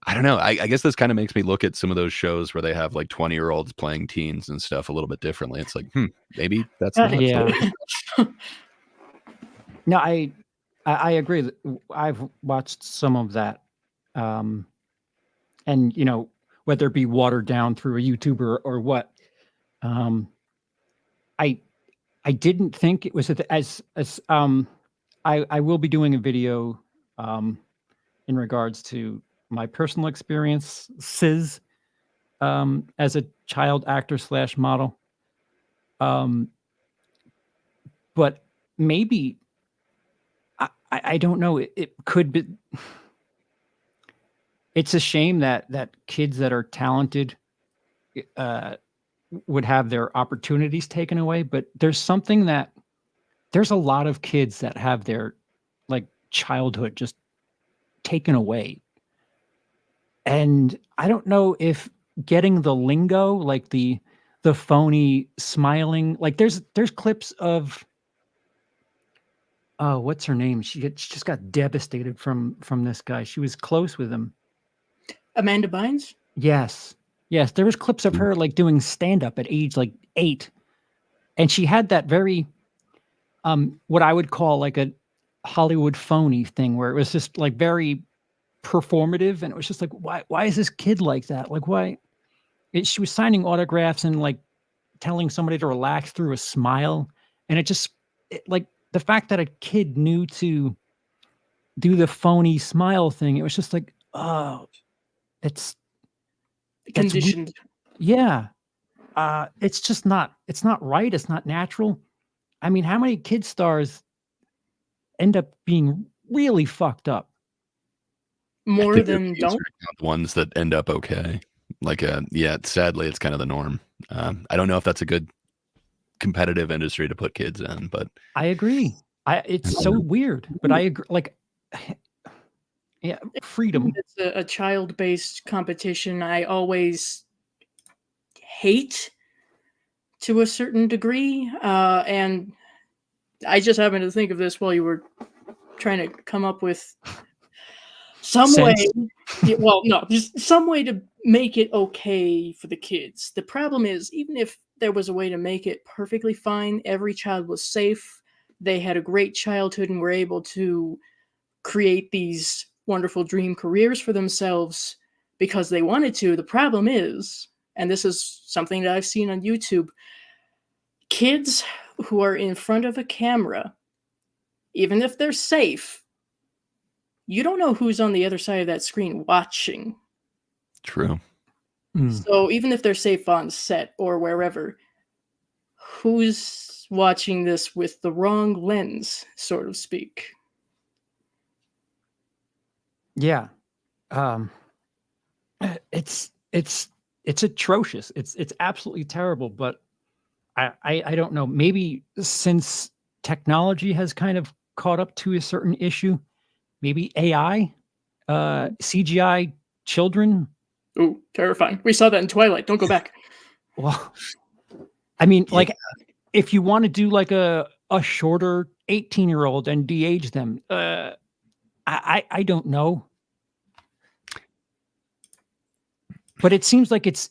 I don't know. I guess this kind of makes me look at some of those shows where they have like 20-year-olds playing teens and stuff a little bit differently. It's like, maybe that's not yeah. No, I agree that I've watched some of that. And whether it be watered down through a YouTuber or what. I didn't think it was as I will be doing a video in regards to my personal experiences as a child actor / model. But maybe I don't know. It could be. It's a shame that kids that are talented would have their opportunities taken away. But there's a lot of kids that have their like childhood just taken away. And I don't know if getting the lingo, like the phony smiling, like there's clips of what's her name? She just got devastated from this guy. She was close with him. Amanda Bynes? Yes. Yes, there was clips of her like doing stand-up at age like 8. And she had that very what I would call like a Hollywood phony thing where it was just like very performative, and it was just like, why is this kid like that? Like she was signing autographs and like telling somebody to relax through a smile. And like the fact that a kid knew to do the phony smile thing, it was just like, oh, that's Conditioned. yeah. It's just not right. It's not natural. I mean, how many kid stars end up being really fucked up? More than don't. Ones that end up okay. Like, sadly, it's kind of the norm. I don't know if that's a good competitive industry to put kids in, but I agree. It's so weird, but I agree. Like, yeah, freedom. It's a child-based competition. I always hate to a certain degree, and I just happened to think of this while you were trying to come up with some way. Well, no, just some way to make it okay for the kids. The problem is, even if there was a way to make it perfectly fine, every child was safe, they had a great childhood and were able to create these wonderful dream careers for themselves because they wanted to. The problem is, and this is something that I've seen on YouTube, kids who are in front of a camera, even if they're safe, you don't know who's on the other side of that screen watching. True. So even if they're safe on set or wherever, who's watching this with the wrong lens, so to speak? Yeah. It's atrocious. It's absolutely terrible, but I don't know. Maybe since technology has kind of caught up to a certain issue, maybe AI, CGI children. Ooh, terrifying. We saw that in Twilight. Don't go back. Well, I mean, like, if you want to do like a shorter 18-year-old and de-age them, I don't know. But it seems like it's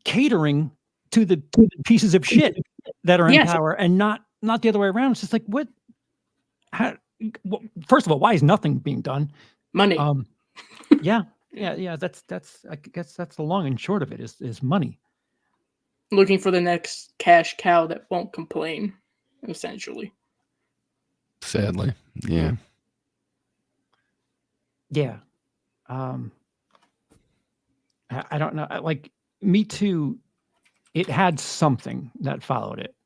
catering to the pieces of shit that are in power, and not the other way around. It's just like, what? How? Well, first of all, why is nothing being done? Money. Yeah. That's I guess that's the long and short of it is money. Looking for the next cash cow that won't complain, essentially. Sadly, yeah. Yeah. I don't know. Like, Me Too, it had something that followed it.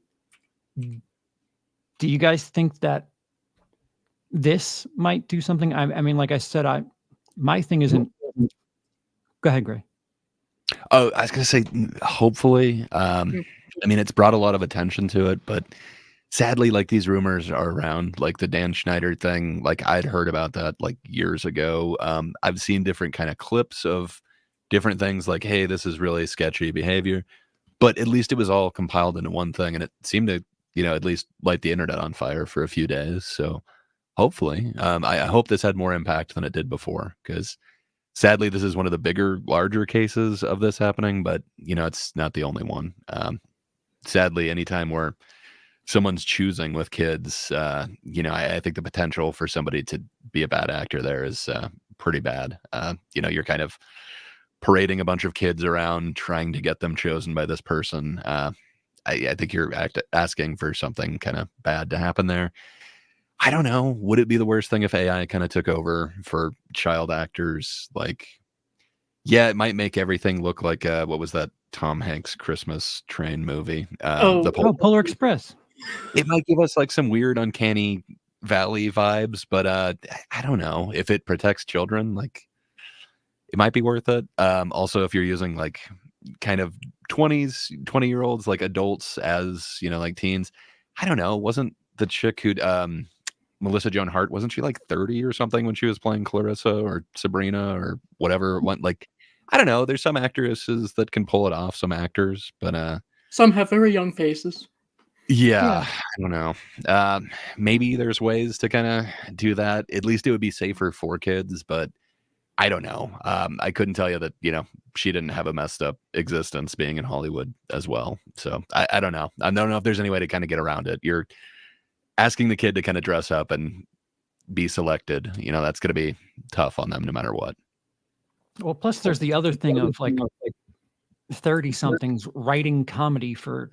Do you guys think that this might do something? I mean, like I said, my thing isn't. Go ahead, Gray. Oh, I was gonna say, hopefully. I mean, it's brought a lot of attention to it, but sadly, like, these rumors are around, like the Dan Schneider thing. Like, I'd heard about that like years ago. I've seen different kind of clips of different things, like, hey, this is really sketchy behavior, but at least it was all compiled into one thing, and it seemed to, at least light the internet on fire for a few days. So hopefully, I hope this had more impact than it did before, because sadly, this is one of the larger cases of this happening, but it's not the only one. Sadly, anytime where someone's choosing with kids, I think the potential for somebody to be a bad actor there is pretty bad. You're kind of parading a bunch of kids around, trying to get them chosen by this person. I think you're asking for something kind of bad to happen there. I don't know. Would it be the worst thing if AI kind of took over for child actors? Like, yeah, it might make everything look like what was that Tom Hanks Christmas train movie? Polar Express. It might give us like some weird uncanny valley vibes, but I don't know if it protects children. Like, it might be worth it. Also, if you're using like kind of 20-year-olds, like adults as, like teens, I don't know. Wasn't the chick who'd Melissa Joan Hart, wasn't she like 30 or something when she was playing Clarissa or Sabrina or whatever? Like, I don't know. There's some actresses that can pull it off, some actors, but some have very young faces. Yeah, I don't know. Maybe there's ways to kind of do that. At least it would be safer for kids, but I don't know. I couldn't tell you that, she didn't have a messed up existence being in Hollywood as well. So I don't know. I don't know if there's any way to kind of get around it. You're asking the kid to kind of dress up and be selected. That's going to be tough on them no matter what. Well, plus there's the other thing of like 30 somethings writing comedy for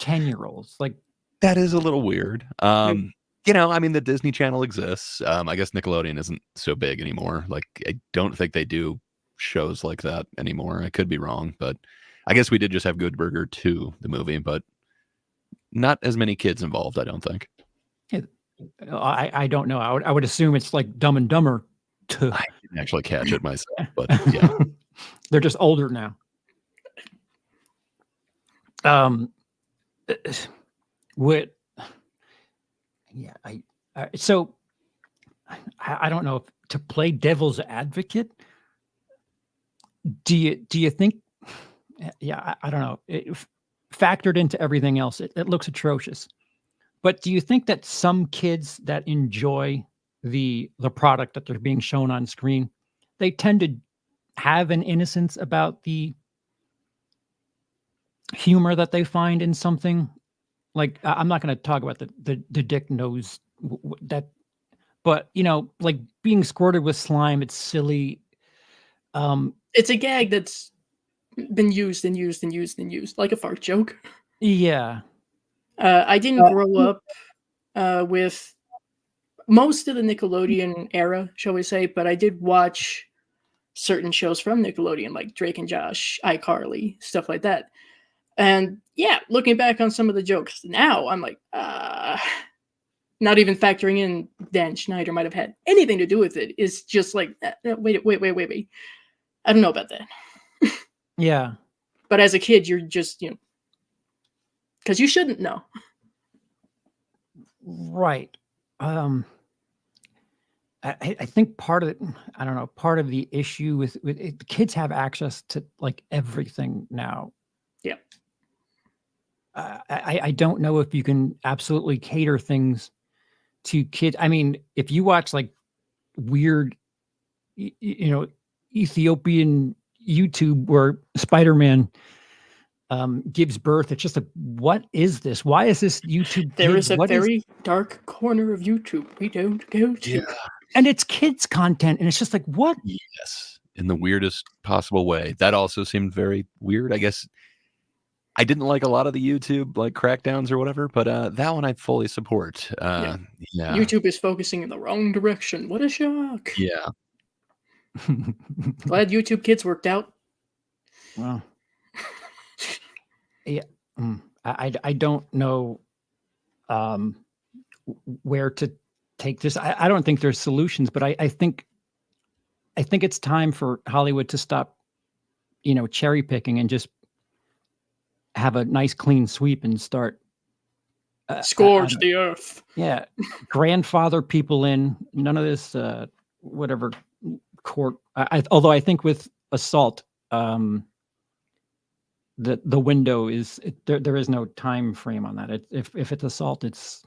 10-year-olds. Like, that is a little weird. The Disney Channel exists. I guess Nickelodeon isn't so big anymore. Like, I don't think they do shows like that anymore. I could be wrong, but I guess we did just have Good Burger 2, the movie, but not as many kids involved, I don't think. I don't know. I would assume it's like Dumb and Dumber 2. I didn't actually catch it myself, but yeah. They're just older now. So I don't know if to play devil's advocate. Do you think? Yeah, I don't know. Factored into everything else, it looks atrocious. But do you think that some kids that enjoy the product that they're being shown on screen, they tend to have an innocence about the humor that they find in something? Like, I'm not going to talk about the dick knows that, but like being squirted with slime, it's silly. It's a gag that's been used and used and used and used, like a fart joke. Yeah. I didn't grow up with most of the Nickelodeon era, shall we say, but I did watch certain shows from Nickelodeon, like Drake and Josh, iCarly, stuff like that. And yeah, looking back on some of the jokes now, I'm like, not even factoring in Dan Schneider might have had anything to do with it. It's just like, wait. I don't know about that. Yeah. But as a kid, you're just, because you shouldn't know. Right. I think part of it, I don't know, part of the issue with it, kids have access to like everything now. Yeah. I don't know if you can absolutely cater things to kids. I mean, if you watch like weird, Ethiopian YouTube where Spider-Man gives birth, it's just like, what is this? Why is this YouTube? There is a very dark corner of YouTube we don't go to. Yeah. And it's kids content, and it's just like, what? Yes, in the weirdest possible way. That also seemed very weird. I guess I didn't like a lot of the YouTube like crackdowns or whatever, but that one I fully support. Yeah. YouTube is focusing in the wrong direction. What a shock. Yeah. Glad YouTube Kids worked out. Well, yeah, I don't know where to take this. I don't think there's solutions, but I think it's time for Hollywood to stop, cherry picking and just have a nice clean sweep and start scourge the earth. Yeah, grandfather people in. None of this whatever court. Although I think with assault, the window is there is no time frame on that. If it's assault, it's.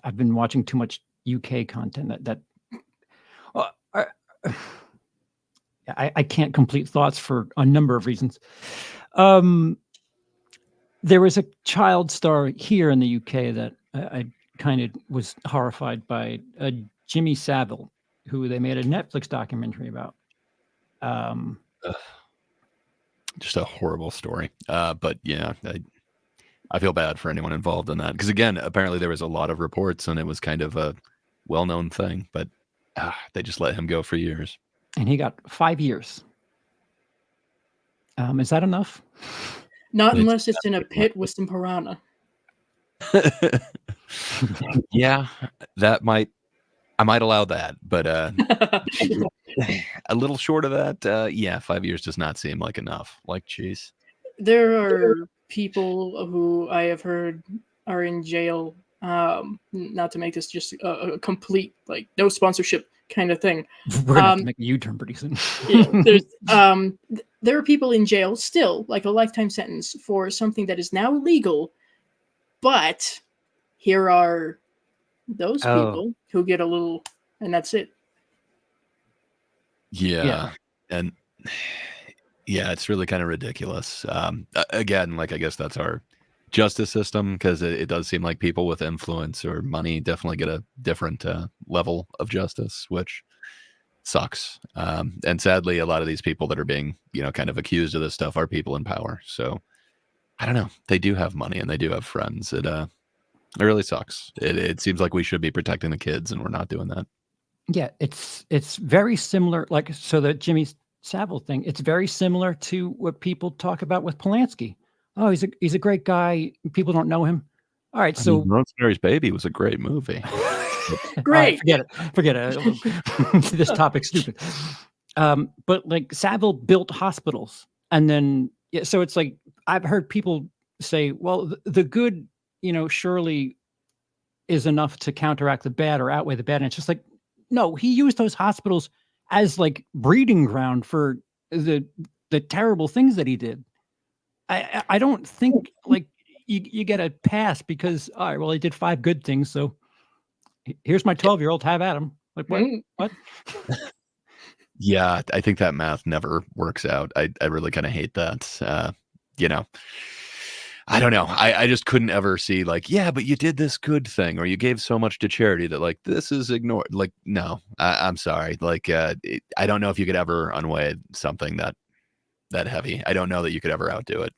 I've been watching too much UK content that I can't complete thoughts for a number of reasons. There was a child star here in the UK that I kind of was horrified by, Jimmy Savile, who they made a Netflix documentary about. Just a horrible story. But yeah, I feel bad for anyone involved in that. Because again, apparently there was a lot of reports and it was kind of a well-known thing, but they just let him go for years. And he got 5 years. Is that enough? Not unless it's in a pit with some piranha. Yeah, I might allow that, but a little short of that, yeah, 5 years does not seem like enough. Like, geez. There are people who I have heard are in jail. Not to make this just a complete like no sponsorship kind of thing. We're gonna have to make a U-turn pretty soon. Yeah, there are people in jail still, like a lifetime sentence for something that is now illegal, but here are those people who get a little, and that's it. Yeah. And yeah, it's really kind of ridiculous. Again, like I guess that's our justice system, because it does seem like people with influence or money definitely get a different level of justice, which sucks. And sadly, a lot of these people that are being, kind of accused of this stuff are people in power. So I don't know. They do have money and they do have friends. It really sucks. It seems like we should be protecting the kids, and we're not doing that. Yeah, it's very similar. Like, so the Jimmy Savile thing, it's very similar to what people talk about with Polanski. Oh, he's a great guy. People don't know him. All right, so Rosemary's Baby was a great movie. Great. Right, forget it. This topic's stupid. But like Savile built hospitals, and then so it's like I've heard people say, well, the good, surely is enough to counteract the bad or outweigh the bad, and it's just like, no, he used those hospitals as like breeding ground for the terrible things that he did. I don't think like you get a pass because, all right, well, he did 5 good things, so here's my 12-year-old, have at him. Like, what? Yeah, I think that math never works out. I really kind of hate that. I don't know. I just couldn't ever see like, yeah, but you did this good thing, or you gave so much to charity that like this is ignored. Like, no, I'm sorry. Like, I don't know if you could ever unweigh something that heavy. I don't know that you could ever outdo it.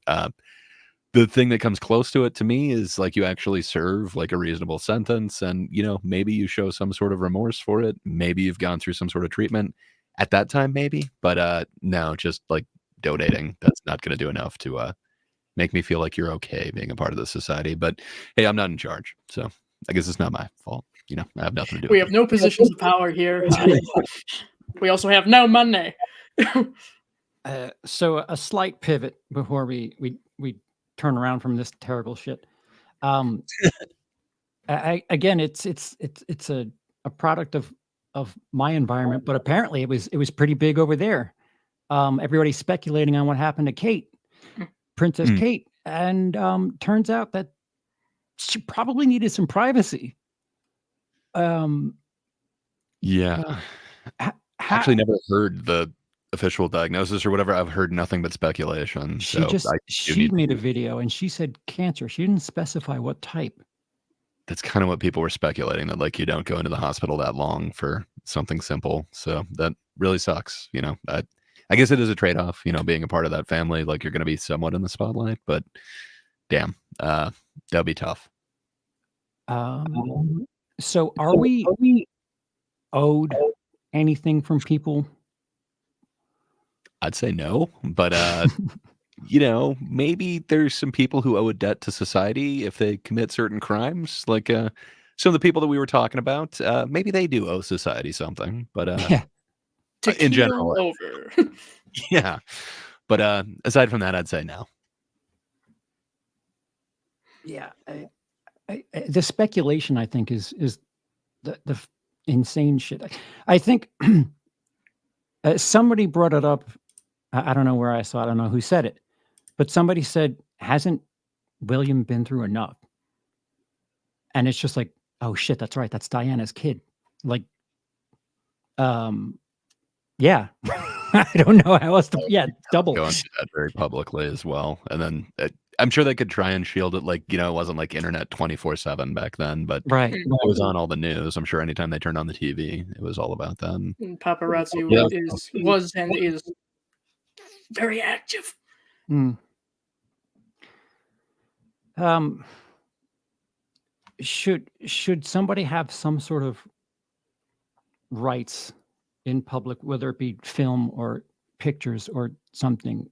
The thing that comes close to it to me is like you actually serve like a reasonable sentence, and maybe you show some sort of remorse for it. Maybe you've gone through some sort of treatment at that time, maybe. But no, just like donating, that's not going to do enough to make me feel like you're okay being a part of the society. But hey, I'm not in charge, so I guess it's not my fault. I have nothing to do. We have no positions of power here. We also have no money. So a slight pivot before we turn around from this terrible shit. Again, it's a product of my environment, but apparently it was pretty big over there. Everybody's speculating on what happened to Kate, Princess Kate, and turns out that she probably needed some privacy. Yeah, actually never heard the official diagnosis or whatever. I've heard nothing but speculation. She made a video and she said cancer. She didn't specify what type. That's kind of what people were speculating, that like you don't go into the hospital that long for something simple. So that really sucks. I guess it is a trade-off, being a part of that family. Like you're going to be somewhat in the spotlight, but damn, that'll be tough. So are we owed anything from people? I'd say no, but maybe there's some people who owe a debt to society if they commit certain crimes. Like some of the people that we were talking about, maybe they do owe society something. But in general, over. Yeah. But aside from that, I'd say no. Yeah, the speculation, I think, is the insane shit. I think somebody brought it up. I don't know where I saw it. I don't know who said it, but somebody said, hasn't William been through enough? And it's just like, oh shit, that's right. That's Diana's kid. Like, yeah. I don't know how else to, double. Going through that very publicly as well. And then I'm sure they could try and shield it. Like, it wasn't like internet 24/7 back then, but right. It was on all the news. I'm sure anytime they turned on the TV, it was all about them. Paparazzi was and is very active. Should somebody have some sort of rights in public, whether it be film or pictures or something?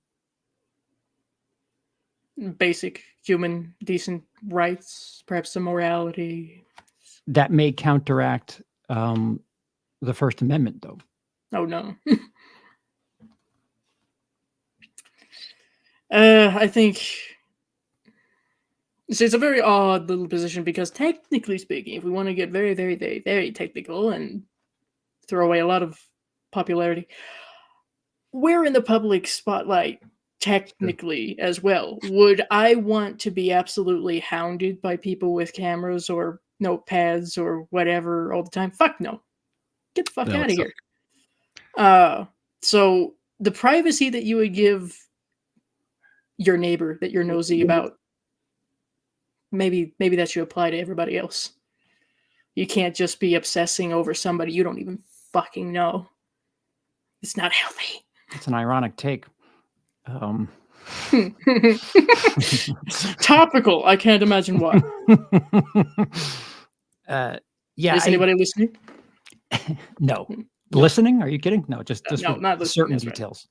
Basic human decent rights, perhaps some morality. That may counteract the First Amendment, though. Oh, no. I think it's a very odd little position because technically speaking, if we want to get very, very, very, very technical and throw away a lot of popularity, we're in the public spotlight technically as well. Would I want to be absolutely hounded by people with cameras or notepads or whatever all the time? Fuck no. Get the fuck out of here. So the privacy that you would give your neighbor that you're nosy about, maybe that should apply to everybody else. You can't just be obsessing over somebody you don't even fucking know. It's not healthy. It's an ironic take. Topical. I can't imagine why. Yeah. Is anybody listening? No. Listening? Are you kidding? No, just no, with not listening, certain that's right. details.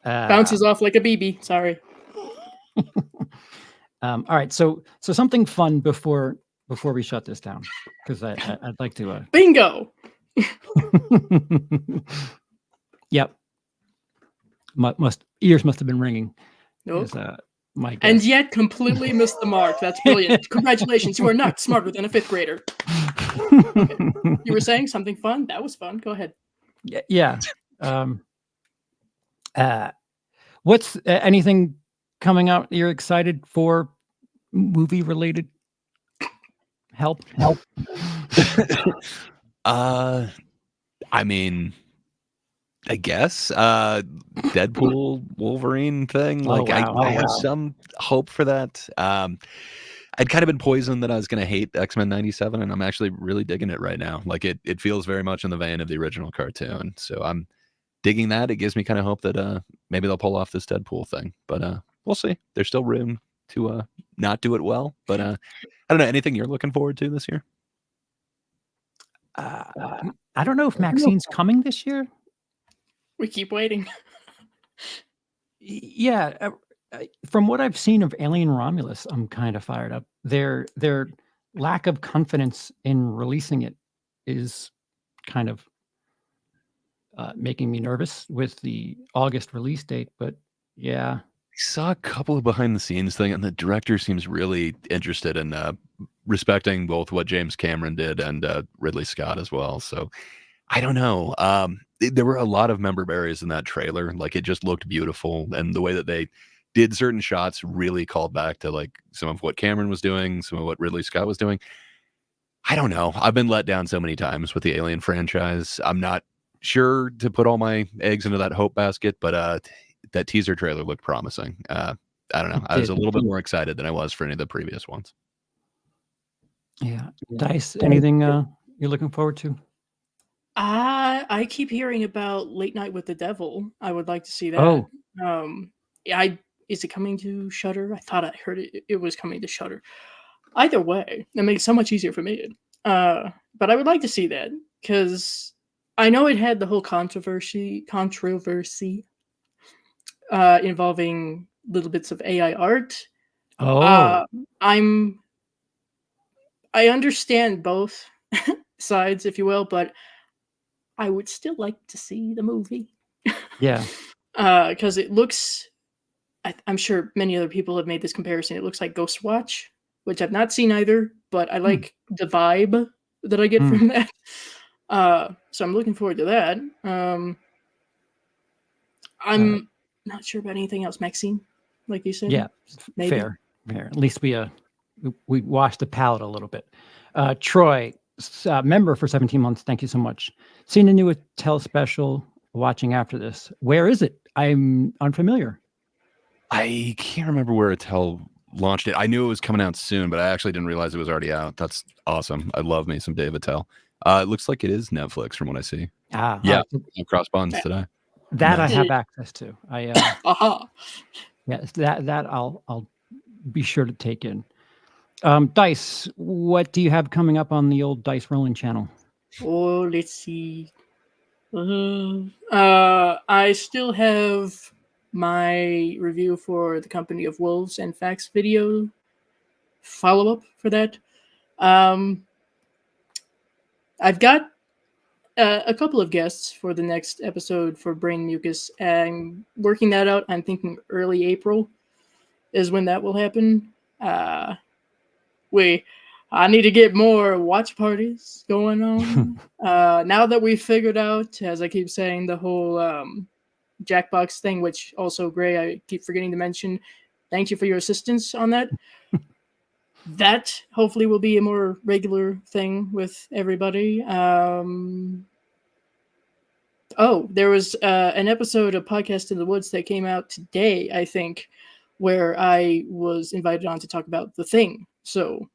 Bounces off like a BB. Sorry. All right. So something fun before we shut this down, because I'd like to. Bingo. Yep. Ears must have been ringing. Nope. My guess. And yet completely missed the mark. That's brilliant. Congratulations. You are not smarter than a 5th grader. Okay. You were saying something fun? That was fun. Go ahead. Yeah. What's anything coming out you're excited for, movie related? Help. I mean, I guess Deadpool Wolverine thing. Like, wow. I have some hope for that. I'd kind of been poisoned that I was going to hate X-Men 97, and I'm actually really digging it right now. Like, it feels very much in the vein of the original cartoon. So I'm digging that. It gives me kind of hope that maybe they'll pull off this Deadpool thing. But we'll see. There's still room to not do it well. But I don't know. Anything you're looking forward to this year? I don't know if Maxine's coming this year. We keep waiting. Yeah. From what I've seen of Alien Romulus, I'm kind of fired up. Their lack of confidence in releasing it is kind of making me nervous with the August release date. But yeah, I saw a couple of behind the scenes thing, and the director seems really interested in respecting both what James Cameron did and Ridley Scott as well. So I don't know. There were a lot of member berries in that trailer. Like, it just looked beautiful, and the way that they did certain shots really called back to like some of what Cameron was doing, some of what Ridley Scott was doing. I don't know. I've been let down so many times with the Alien franchise. I'm not sure to put all my eggs into that hope basket, but that teaser trailer looked promising. I don't know. I was a little bit more excited than I was for any of the previous ones. Yeah. Dice, anything you're looking forward to? I keep hearing about Late Night with the Devil. I would like to see that. Is it coming to Shudder? I thought I heard it was coming to Shudder. Either way, it makes it so much easier for me. But I would like to see that, because I know it had the whole controversy involving little bits of AI art. I understand both sides, if you will, but I would still like to see the movie. Yeah. Because it looks, I'm sure many other people have made this comparison. It looks like Ghostwatch, which I've not seen either, but I like the vibe that I get from that. So I'm looking forward to that. I'm not sure about anything else. Maxine, like you said? Yeah, maybe? Fair. At least we washed the palate a little bit. Troy, member for 17 months. Thank you so much. Seen the new Attell special. Watching after this. Where is it? I'm unfamiliar. I can't remember where Attell launched it. I knew it was coming out soon, but I actually didn't realize it was already out. That's awesome. I love me some Dave Attell. It looks like it is Netflix from what I see. Yeah, cross buns today. That I have access to. Yes, that I'll be sure to take in. Dice, what do you have coming up on the old Dice Rolling channel? Oh, let's see. I still have my review for the Company of Wolves and Facts video follow-up for that. I've got a couple of guests for the next episode for Brain Mucus, and working that out. I'm thinking early April is when that will happen. I need to get more watch parties going on. Now that we've figured out, as I keep saying, the whole Jackbox thing, which also, Gray, I keep forgetting to mention. Thank you for your assistance on that. That hopefully will be a more regular thing with everybody. Oh, there was an episode of Podcast in the Woods that came out today, I think, where I was invited on to talk about The Thing. So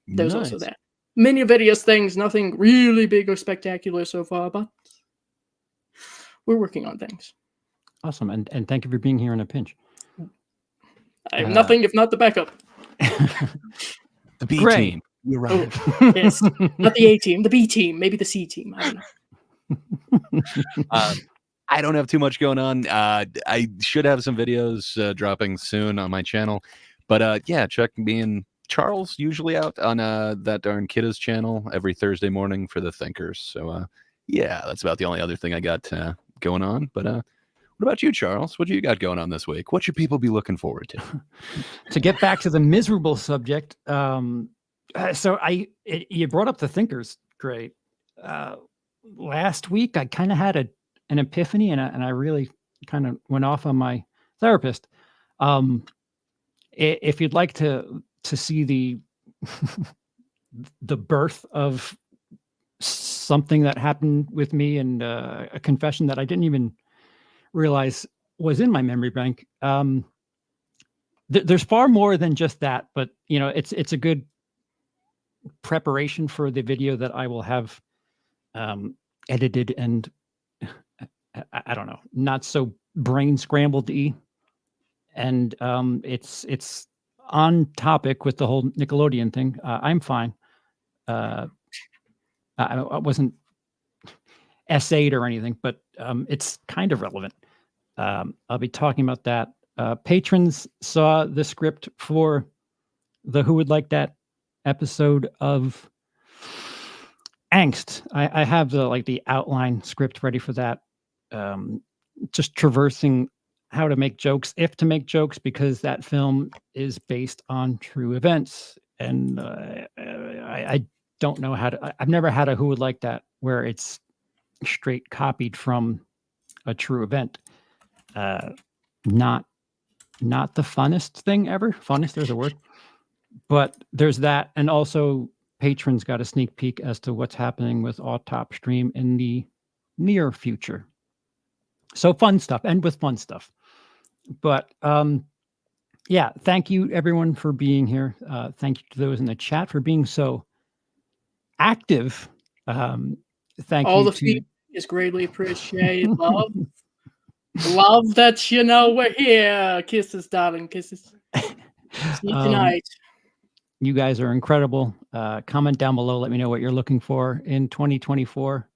there's also that. Many various things, nothing really big or spectacular so far, but we're working on things. Awesome. And thank you for being here in a pinch. I have nothing if not the backup. The B Great. team. You're right. Oh, yes. Not the A team, the B team, maybe the C team. I don't know. I don't have too much going on. I should have some videos dropping soon on my channel. But yeah, check me and Charles usually out on that darn Kidda's channel every Thursday morning for the Thinkers. So yeah, that's about the only other thing I got going on. But what about you, Charles? What do you got going on this week? What should people be looking forward to? To get back to the miserable subject, so you brought up the Thinkers. Great. Last week, I kind of had an epiphany, and I really kind of went off on my therapist. If you'd like to see the the birth of something that happened with me, and a confession that I didn't even realize was in my memory bank, there's far more than just that. But it's a good preparation for the video that I will have edited and I don't know, not so brain scrambled-y, and it's on topic with the whole Nickelodeon thing. I'm fine. I wasn't essayed or anything, but it's kind of relevant. I'll be talking about that. Patrons saw the script for the Who Would Like That episode of Angst. I have the outline script ready for that. Just traversing how to make jokes, if to make jokes, because that film is based on true events. And I don't know how to, I've never had a Who Would Like That where it's straight copied from a true event. Not the funnest thing ever. Funnest, there's a word. But there's that. And also patrons got a sneak peek as to what's happening with Autop Stream in the near future. So fun stuff, and with fun stuff. But yeah, thank you everyone for being here. Thank you to those in the chat for being so active. Thank all you the to feedback is greatly appreciated. Love that we're here. Kisses, darling, kisses. See you tonight. You guys are incredible. Comment down below. Let me know what you're looking for in 2024.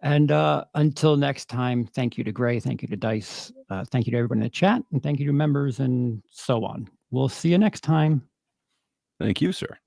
And until next time, thank you to Gray. Thank you to Dice. Thank you to everybody in the chat. And thank you to members and so on. We'll see you next time. Thank you, sir.